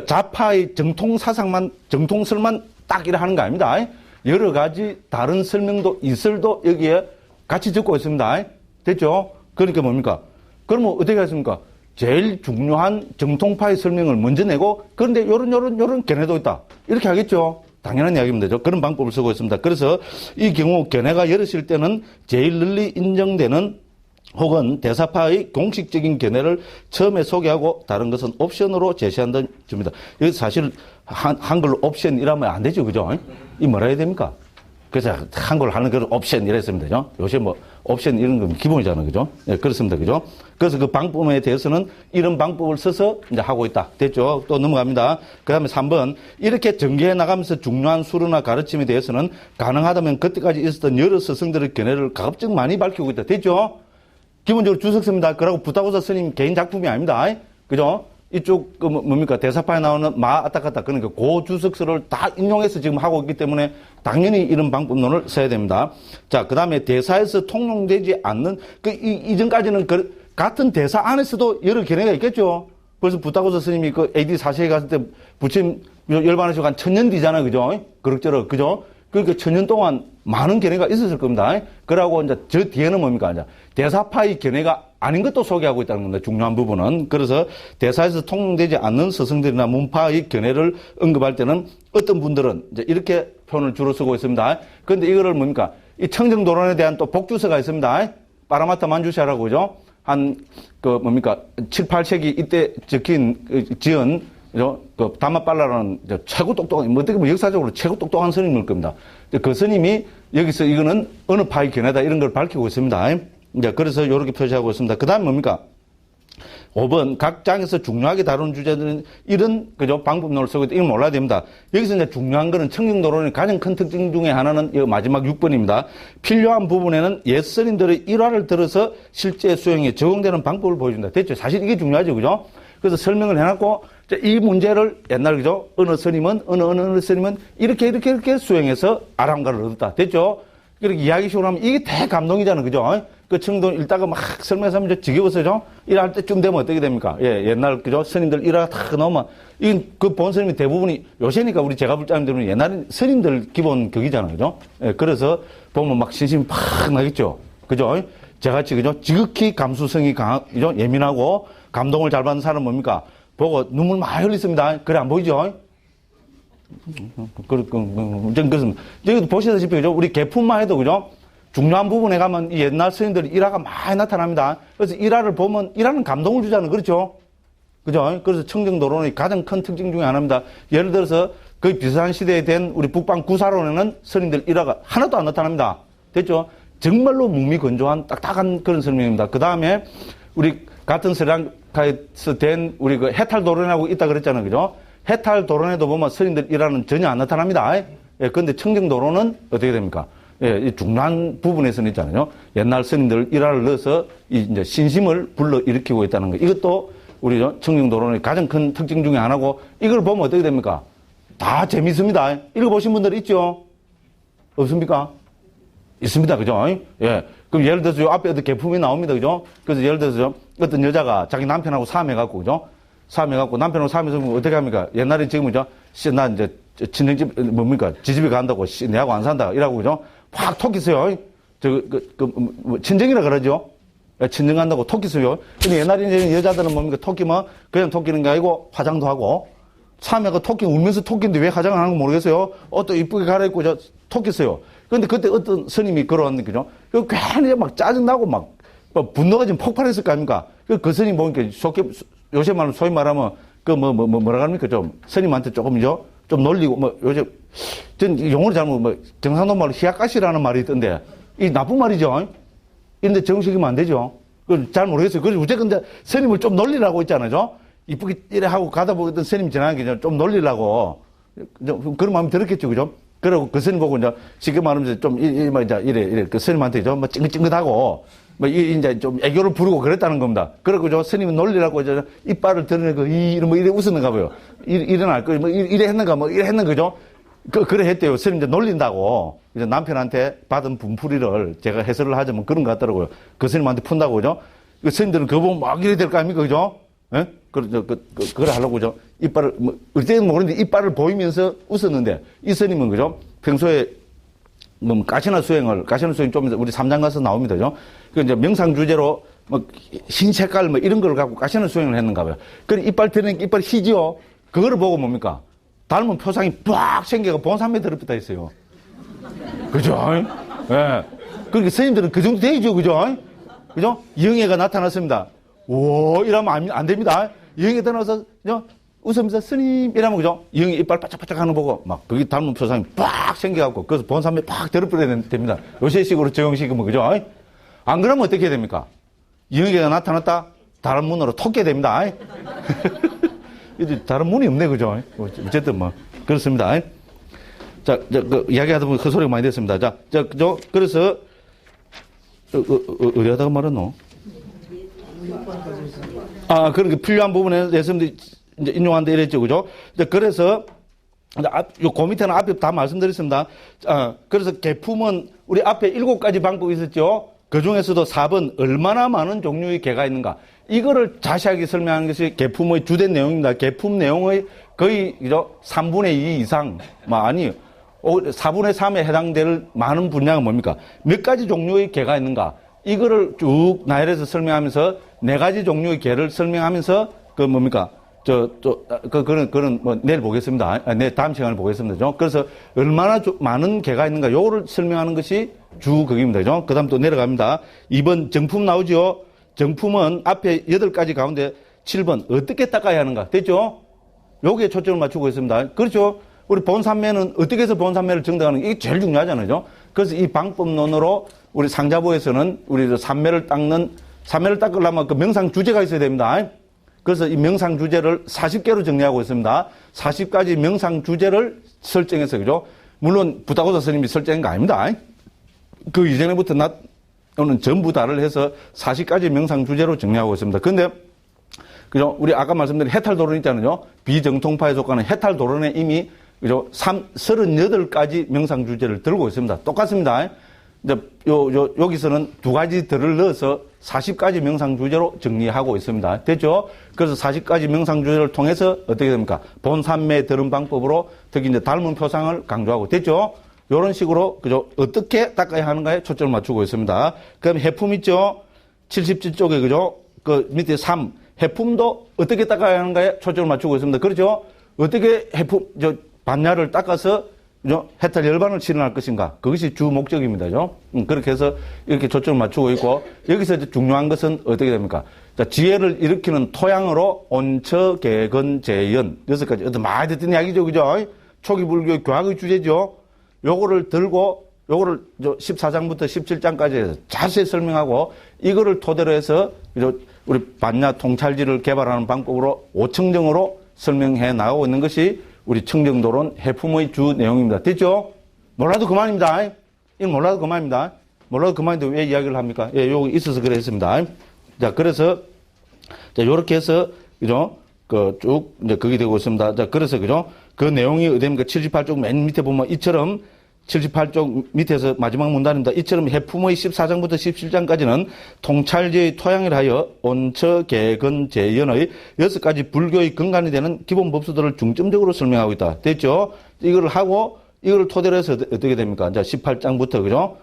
좌파의 정통사상만, 정통설만 딱 이래 하는 거 아닙니다. 여러 가지 다른 설명도, 이설도 여기에 같이 적고 있습니다. 됐죠? 그러니까 뭡니까? 그러면 어떻게 하십니까? 제일 중요한 정통파의 설명을 먼저 내고, 그런데 요런 견해도 있다. 이렇게 하겠죠? 당연한 이야기입니다. 그런 방법을 쓰고 있습니다. 그래서 이 경우 견해가 여럿일 때는 제일 널리 인정되는 혹은 대사파의 공식적인 견해를 처음에 소개하고 다른 것은 옵션으로 제시한다는 점입니다. 여기 사실 한글로 옵션 이라면 안 되죠. 그죠? 이 뭐라 해야 됩니까? 그래서 한글 하는 그 옵션 이랬습니다. 그죠? 요새 뭐 옵션 이런 건 기본이잖아요. 그죠? 네, 그렇습니다. 그죠? 그래서 그 방법에 대해서는 이런 방법을 써서 이제 하고 있다. 됐죠? 또 넘어갑니다. 그 다음에 3번. 이렇게 전개해 나가면서 중요한 수로나 가르침에 대해서는 가능하다면 그때까지 있었던 여러 스승들의 견해를 가급적 많이 밝히고 있다. 됐죠? 기본적으로 주석서입니다. 그러고 부타고사 스님 개인 작품이 아닙니다. 그죠? 이쪽, 뭡니까? 대사파에 나오는 아따까따. 그러니까 그 주석서를 다 인용해서 지금 하고 있기 때문에 당연히 이런 방법론을 써야 됩니다. 자, 그 다음에 대사에서 통용되지 않는, 이전까지는 같은 대사 안에서도 여러 견해가 있겠죠? 그래서 부타고사 스님이 그 AD 4세기 갔을 때 부처님 열반하시고 한 1000년 뒤잖아요. 그죠? 그럭저럭. 그죠? 그러니까 1000년 동안 많은 견해가 있었을 겁니다. 그러고 이제 저 뒤에는 뭡니까? 이제 대사파의 견해가 아닌 것도 소개하고 있다는 겁니다. 중요한 부분은. 그래서 대사에서 통용되지 않는 스승들이나 문파의 견해를 언급할 때는 어떤 분들은 이제 이렇게 표현을 주로 쓰고 있습니다. 그런데 이거를 뭡니까? 이 청정도론에 대한 또 복주서가 있습니다. 파라마타 만주샤라고, 그죠? 뭡니까? 7, 8세기 이때 지은, 그죠? 다마빨라라는 최고 똑똑한, 어떻게 보면 역사적으로 최고 똑똑한 스님일 겁니다. 그 스님이 여기서 이거는 어느 파의 견해다 이런 걸 밝히고 있습니다. 이제 그래서 이렇게 표시하고 있습니다. 그 다음에 뭡니까? 5번, 각 장에서 중요하게 다루는 주제들은 이런, 그죠? 방법론을 쓰고 있다. 이건 몰라야 됩니다. 여기서 이제 중요한 거는 청정도론의 가장 큰 특징 중에 하나는 이 마지막 6번입니다. 필요한 부분에는 옛 스님들의 일화를 들어서 실제 수행에 적용되는 방법을 보여준다. 됐죠? 사실 이게 중요하죠. 그죠? 그래서 설명을 해놨고, 이 문제를 옛날, 그죠? 어느 스님은, 어느 스님은 이렇게 수행해서 아랑가를 얻었다. 됐죠? 그렇게 이야기식으로 하면 이게 대 감동이잖아요. 그죠? 그 청동 읽다가 막 설명하면 저 지겨워서죠? 일할 때쯤 되면 어떻게 됩니까? 예, 옛날, 그죠? 스님들 일화가 탁 나오면, 이건 그 본 스님이 대부분이, 요새니까 우리 제가 불자님들은 옛날에 스님들 기본 극이잖아요. 그죠? 예, 그래서 보면 막 신심이 팍 나겠죠? 그죠? 저같이, 그죠? 지극히 감수성이 그죠? 예민하고 감동을 잘 받는 사람은 뭡니까? 보고 눈물 많이 흘렸습니다. 그래, 안 보이죠? 그렇습니다. 여기 보시다시피, 그죠? 우리 개품만 해도, 그죠? 중요한 부분에 가면 이 옛날 스님들이 일화가 많이 나타납니다. 그래서 일화를 보면, 일화는 감동을 주잖아요. 그렇죠? 그죠? 그래서 청정도론의 가장 큰 특징 중에 하나입니다. 예를 들어서 거의 비슷한 시대에 된 우리 북방 구사론에는 스님들 일화가 하나도 안 나타납니다. 됐죠? 정말로 묵미건조한 딱딱한 그런 설명입니다. 그 다음에 우리 같은 스리랑카에서 된 우리 그 해탈도론하고 있다 그랬잖아요. 그죠? 해탈도론에도 보면 스님들 일화는 전혀 안 나타납니다. 예, 그런데 청정도론은 어떻게 됩니까? 예, 이 중요한 부분에서는 있잖아요. 옛날 스님들 일화를 넣어서 이제 신심을 불러 일으키고 있다는 거. 이것도 우리 청정도론의 가장 큰 특징 중에 하나고, 이걸 보면 어떻게 됩니까? 다 재밌습니다. 읽어보신 분들 있죠? 없습니까? 있습니다. 그죠? 예. 그럼 예를 들어서 요 앞에 어떤 개품이 나옵니다. 그죠? 그래서 예를 들어서 어떤 여자가 자기 남편하고 싸움해갖고, 그죠? 싸움해갖고 남편하고 싸움해서 어떻게 합니까? 옛날에 지금은죠? 나 이제 친정집, 뭡니까? 지집에 간다고, 내하고 안 산다. 이라고, 그죠? 확 톡 있어요. 친정이라 그러죠? 친정간다고 토끼 써요. 근데 옛날에 이제 여자들은 뭡니까? 토끼 뭐, 그냥 토끼는 게 아니고 화장도 하고, 참에 그 토끼 울면서 토끼인데 왜 화장을 하는 거 모르겠어요. 옷도 이쁘게 갈아입고 토끼 써요. 근데 그때 어떤 스님이 걸어왔는데, 그죠? 그 괜히 막 짜증나고 막, 분노가 지금 폭발했을 거 아닙니까? 그 스님 보니까 요새 말로 소위 말하면, 뭐라 합니까? 좀, 스님한테 조금요? 좀 놀리고, 요새, 전 용어를 잘못, 경상도 말로 히야카시라는 말이 있던데, 이 나쁜 말이죠? 이런데 정식이면 안 되죠? 잘 모르겠어요. 그래서 어쨌든 스님을 좀 놀리라고 있잖아요. 이쁘게 이래 하고 가다 보던 스님 지나는 게 좀 놀리려고, 그런 마음이 들었겠죠. 그죠? 그리고 그 스님 보고 이제, 지금 말하면서 좀, 이래, 그 스님한테 좀 찡긋찡긋하고, 이제 좀 애교를 부르고 그랬다는 겁니다. 그러고 스님은 놀리라고 이제 이빨을 드러내고, 이래 웃었는가 봐요. 일어날 거, 이래 했는가, 이래 했는 거죠? 그래 했대요. 스님 이제 놀린다고. 이제 남편한테 받은 분풀이를 제가 해설을 하자면 그런 것 같더라고요. 그 스님한테 푼다고, 그죠? 그 스님들은 그거 보면 막 이래 될 거 아닙니까, 그죠? 예? 그래 하려고, 그죠? 이빨을, 어쨌든 모르는데 이빨을 보이면서 웃었는데, 이 스님은, 그죠? 평소에, 가시나 수행 좀 우리 삼장 가서 나옵니다, 그죠? 그 이제 명상 주제로, 흰 색깔 이런 걸 갖고 가시나 수행을 했는가 봐요. 그래, 이빨 드러내니까 이빨 희지요? 그거를 보고 뭡니까? 닮은 표상이 빡 생겨가 본산매 더럽다 했어요. 그죠? 예. 그러니까 스님들은 그 정도 되죠, 그죠? 그죠? 영예가 나타났습니다. 오, 이러면 안 됩니다. 영예가 나타나서, 그죠? 웃으면서 스님, 이러면, 그죠? 영예 이빨 바짝바짝 하는 거 보고, 막, 그게 닮은 표상이 빡 생겨갖고, 그래서 본산매 빡 더럽혀야 됩니다. 요새식으로 정식이면, 그죠? 안 그러면 어떻게 해야 됩니까? 영예가 나타났다? 다른 문으로 톡게 됩니다. 다른 문이 없네, 그죠? 어쨌든 그렇습니다. 자, 이야기하다 보면 헛소리가 많이 됐습니다. 자, 그래서, 어디 하다가 말았노? 그렇게 필요한 부분에 대해서 이제 인용한다 이랬죠, 그죠? 그래서, 요 밑에는 앞에 다 말씀드렸습니다. 그래서 개품은 우리 앞에 7가지 방법이 있었죠? 그 중에서도 4번, 얼마나 많은 종류의 개가 있는가? 이거를 자세하게 설명하는 것이 개품의 주된 내용입니다. 개품 내용의 거의, 그죠? 3분의 2 이상, 4분의 3에 해당될 많은 분량은 뭡니까? 몇 가지 종류의 개가 있는가? 이거를 쭉 나열해서 설명하면서 4가지 종류의 개를 설명하면서 내일 보겠습니다. 다음 시간에 보겠습니다. 그래서 얼마나 많은 개가 있는가? 요거를 설명하는 것이 주 극입니다. 그 다음 또 내려갑니다. 2번 정품 나오죠? 정품은 앞에 8가지 가운데 7번 어떻게 닦아야 하는가? 됐죠? 여기에 초점을 맞추고 있습니다. 그렇죠? 우리 본산매는 어떻게 해서 본산매를 정당하는 게 이게 제일 중요하잖아요. 그래서 이 방법론으로 우리 상자부에서는 우리 산매를 닦으려면 그 명상 주제가 있어야 됩니다. 그래서 이 명상 주제를 40개로 정리하고 있습니다. 40가지 명상 주제를 설정해서, 그죠? 물론 부다고사 스님이 설정한 거 아닙니다. 그 이전에부터 오늘 전부 다를 해서 40가지 명상 주제로 정리하고 있습니다. 근데, 그죠? 우리 아까 말씀드린 해탈도론 있잖아요. 비정통파에 속하는 해탈도론에 이미, 그죠? 38가지 명상 주제를 들고 있습니다. 똑같습니다. 이제, 여기서는 2가지 덜을 넣어서 40가지 명상 주제로 정리하고 있습니다. 됐죠? 그래서 40가지 명상 주제를 통해서 어떻게 됩니까? 본산매 들은 방법으로 특히 이제 닮은 표상을 강조하고 됐죠? 요런 식으로, 그죠? 어떻게 닦아야 하는가에 초점을 맞추고 있습니다. 그 다음에 해품 있죠? 77쪽에, 그죠? 그 밑에 3. 해품도 어떻게 닦아야 하는가에 초점을 맞추고 있습니다. 그렇죠? 어떻게 반야를 닦아서, 그죠? 해탈 열반을 실현할 것인가? 그것이 주 목적입니다. 그죠? 그렇게 해서 이렇게 초점을 맞추고 있고, 여기서 이제 중요한 것은 어떻게 됩니까? 자, 지혜를 일으키는 토양으로 온처, 개근, 재연. 6가지. 어떤 많이 듣던 이야기죠. 그죠? 초기 불교의 교학의 주제죠. 요거를 들고, 요거를 14장부터 17장까지 해서 자세히 설명하고, 이거를 토대로 해서, 우리 반야 통찰지를 개발하는 방법으로 5청정으로 설명해 나가고 있는 것이 우리 청정도론 해품의 주 내용입니다. 됐죠? 몰라도 그만입니다. 이건 몰라도 그만입니다. 몰라도 그만인데 왜 이야기를 합니까? 예, 요거 있어서 그래 했습니다. 자, 그래서, 자, 요렇게 해서, 그죠? 쭉, 이제 그게 되고 있습니다. 자, 그래서, 그죠? 그 내용이 어디입니까? 78쪽 맨 밑에 보면 이처럼 78쪽 밑에서 마지막 문단입니다. 이처럼 해품의 14장부터 17장까지는 통찰제의 토양을 하여 온처, 개근, 재연의 6가지 불교의 근간이 되는 기본 법수들을 중점적으로 설명하고 있다. 됐죠? 이거를 하고, 이거를 토대로 해서 어떻게 됩니까? 자, 18장부터, 그죠?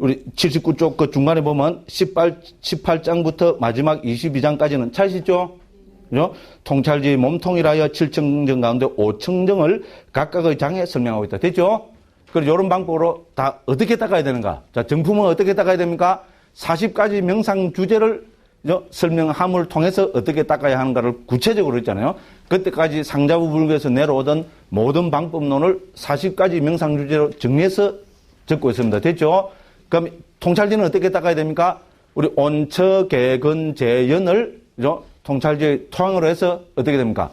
우리 79쪽 그 중간에 보면 18장부터 마지막 22장까지는 찾으시죠? 그죠? 통찰지 몸통이라여 7청정 가운데 5청정을 각각의 장에 설명하고 있다. 됐죠? 그리고 이런 방법으로 다 어떻게 닦아야 되는가? 자, 정품은 어떻게 닦아야 됩니까? 40가지 명상 주제를 설명함을 통해서 어떻게 닦아야 하는가를 구체적으로 했잖아요. 그때까지 상자부 불교에서 내려오던 모든 방법론을 40가지 명상 주제로 정리해서 적고 있습니다. 됐죠? 그럼 통찰지는 어떻게 닦아야 됩니까? 우리 온처, 개근, 재연을 통찰지의 토항으로 해서 어떻게 됩니까?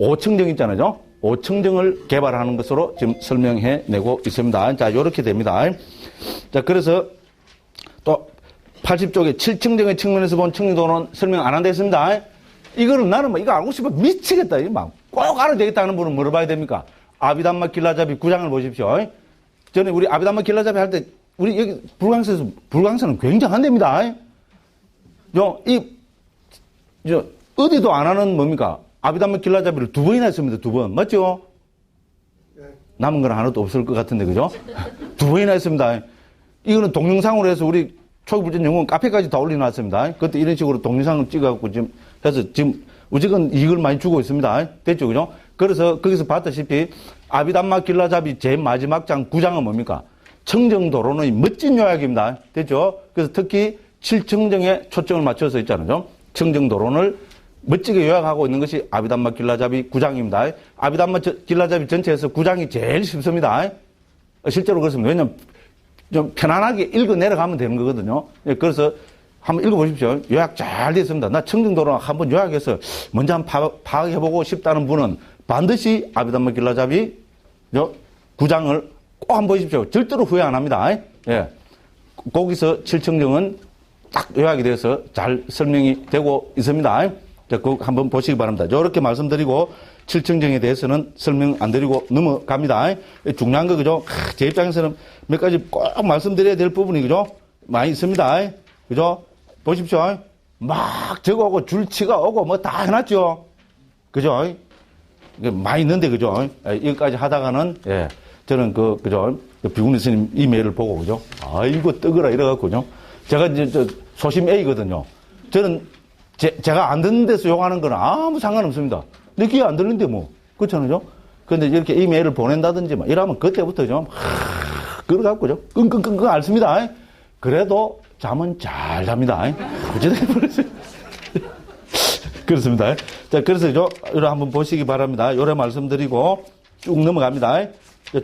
5청정 있잖아요. 5청정을 개발하는 것으로 지금 설명해 내고 있습니다. 자, 요렇게 됩니다. 자, 그래서 또 80쪽에 7청정의 측면에서 본 청정도는 설명 안 한다 했습니다. 이거는 나는 뭐 이거 알고 싶어 미치겠다. 꼭 알아야 되겠다 하는 분은 물어봐야 됩니까? 아비담마 길라잡이 9장을 보십시오. 전에 우리 아비담마 길라잡이 할 때 우리 여기 불광서는 굉장한답니다. 어디도 안 하는 뭡니까? 아비담마 길라잡이를 2번이나 했습니다. 2번. 맞죠? 남은 건 하나도 없을 것 같은데, 그죠? 2번이나 했습니다. 이거는 동영상으로 해서 우리 초기불전 연구원 카페까지 다 올려놨습니다. 그때 이런 식으로 동영상을 찍어갖고 지금 해서 지금 무조건 이익을 많이 주고 있습니다. 됐죠? 그죠? 그래서 거기서 봤다시피 아비담마 길라잡이 제일 마지막 장 9장은 뭡니까? 청정도론의 멋진 요약입니다. 됐죠? 그래서 특히 7청정에 초점을 맞춰서 있잖아요. 청정도론을 멋지게 요약하고 있는 것이 아비담마 길라잡이 9장입니다. 아비담마 길라잡이 전체에서 9장이 제일 쉽습니다. 실제로 그렇습니다. 왜냐하면 좀 편안하게 읽어 내려가면 되는 거거든요. 그래서 한번 읽어보십시오. 요약 잘 되어 있습니다. 나 청정도론 한번 요약해서 먼저 한번 파악해보고 싶다는 분은 반드시 아비담마 길라잡이 9장을 꼭 한번 보십시오. 절대로 후회 안 합니다. 예. 거기서 7청정은 딱 요약이 돼서 잘 설명이 되고 있습니다. 자, 그거 한번 보시기 바랍니다. 이렇게 말씀드리고 7청정에 대해서는 설명 안 드리고 넘어갑니다. 중요한 거 그죠? 제 입장에서는 몇 가지 꼭 말씀드려야 될 부분이 그죠? 많이 있습니다. 그죠? 보십시오. 막 적어오고 줄치가 오고 뭐 다 해놨죠? 그죠? 많이 있는데 그죠? 여기까지 하다가는 예. 저는 그죠? 비구니 스님 이메일을 보고 그죠? 아이고 뜨거라 이래갖고 그죠? 제가 이제 소심 A거든요. 저는 제가 안 듣는 데서 욕하는 건 아무 상관없습니다. 내 귀에 안 들리는데 뭐. 그렇잖아요. 그런데 이렇게 이메일을 보낸다든지 막 이러면 그때부터 좀, 그래갖고 좀 끙끙끙끙 앓습니다. 그래도 잠은 잘 잡니다. 그렇습니다. 자, 그래서 이거 한번 보시기 바랍니다. 요래 말씀드리고 쭉 넘어갑니다.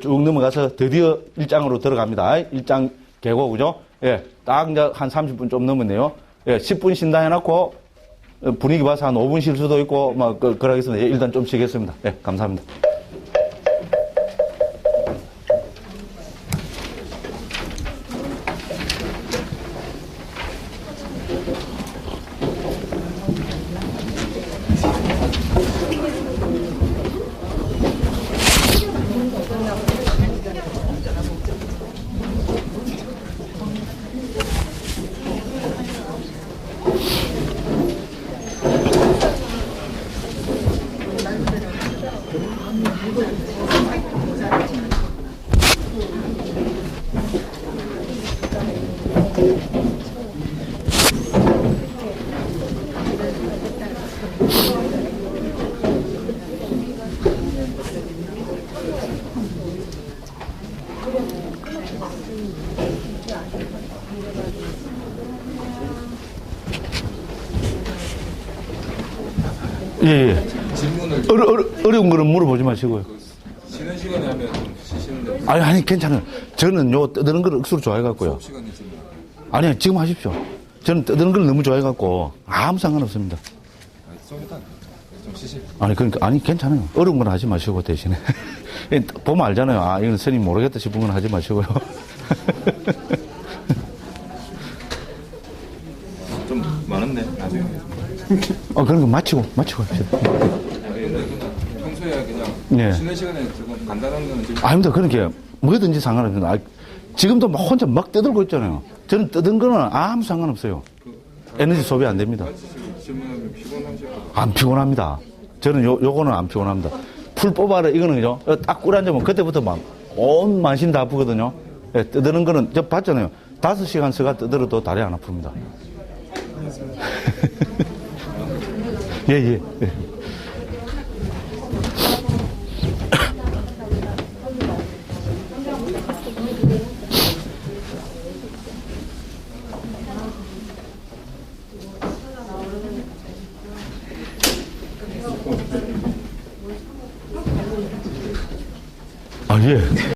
쭉 넘어가서 드디어 1장으로 들어갑니다. 1장 개고, 그죠? 예, 딱 이제 한 30분 좀 넘었네요. 예, 10분 쉰다 해놓고 분위기 봐서 한 5분 쉴 수도 있고, 그러겠습니다. 예, 일단 좀 쉬겠습니다. 예, 감사합니다. 예. 질문을 어려운 거는 물어보지 마시고요. 쉬는 시간에 하면 쉬시는데 아니, 괜찮아요. 저는 떠드는 걸 억수로 좋아해갖고요. 수업 시간이 지금 아니요, 지금 하십시오. 저는 떠드는 걸 너무 좋아해갖고 아무 상관없습니다. 좀 일단 좀 쉬시. 아니, 괜찮아요. 어려운 건 하지 마시고 대신에. 보면 알잖아요. 아, 이건 스님 모르겠다 싶은 건 하지 마시고요. 좀 많은데 나중에. 그런 거 마치고 합시다. 평소에 그냥 네. 쉬는 시간에 조금 간단한 거는 지금 아닙니다. 그렇게 뭐든지 상관없습니다. 지금도 막 혼자 막 떠들고 있잖아요. 저는 떠든 거는 아무 상관없어요. 에너지 소비 안 됩니다. 질문하면 피곤하실 것 안 피곤합니다. 저는 요거는 안 피곤합니다. 풀 뽑아라 이거는 그죠? 딱 꿀 앉으면 그때부터 막 온 만신 다 아프거든요. 예, 떠드는 거는 저 봤잖아요. 5시간 서가 떠들어도 다리 안 아픕니다. 예, 예. 예. 아, 예.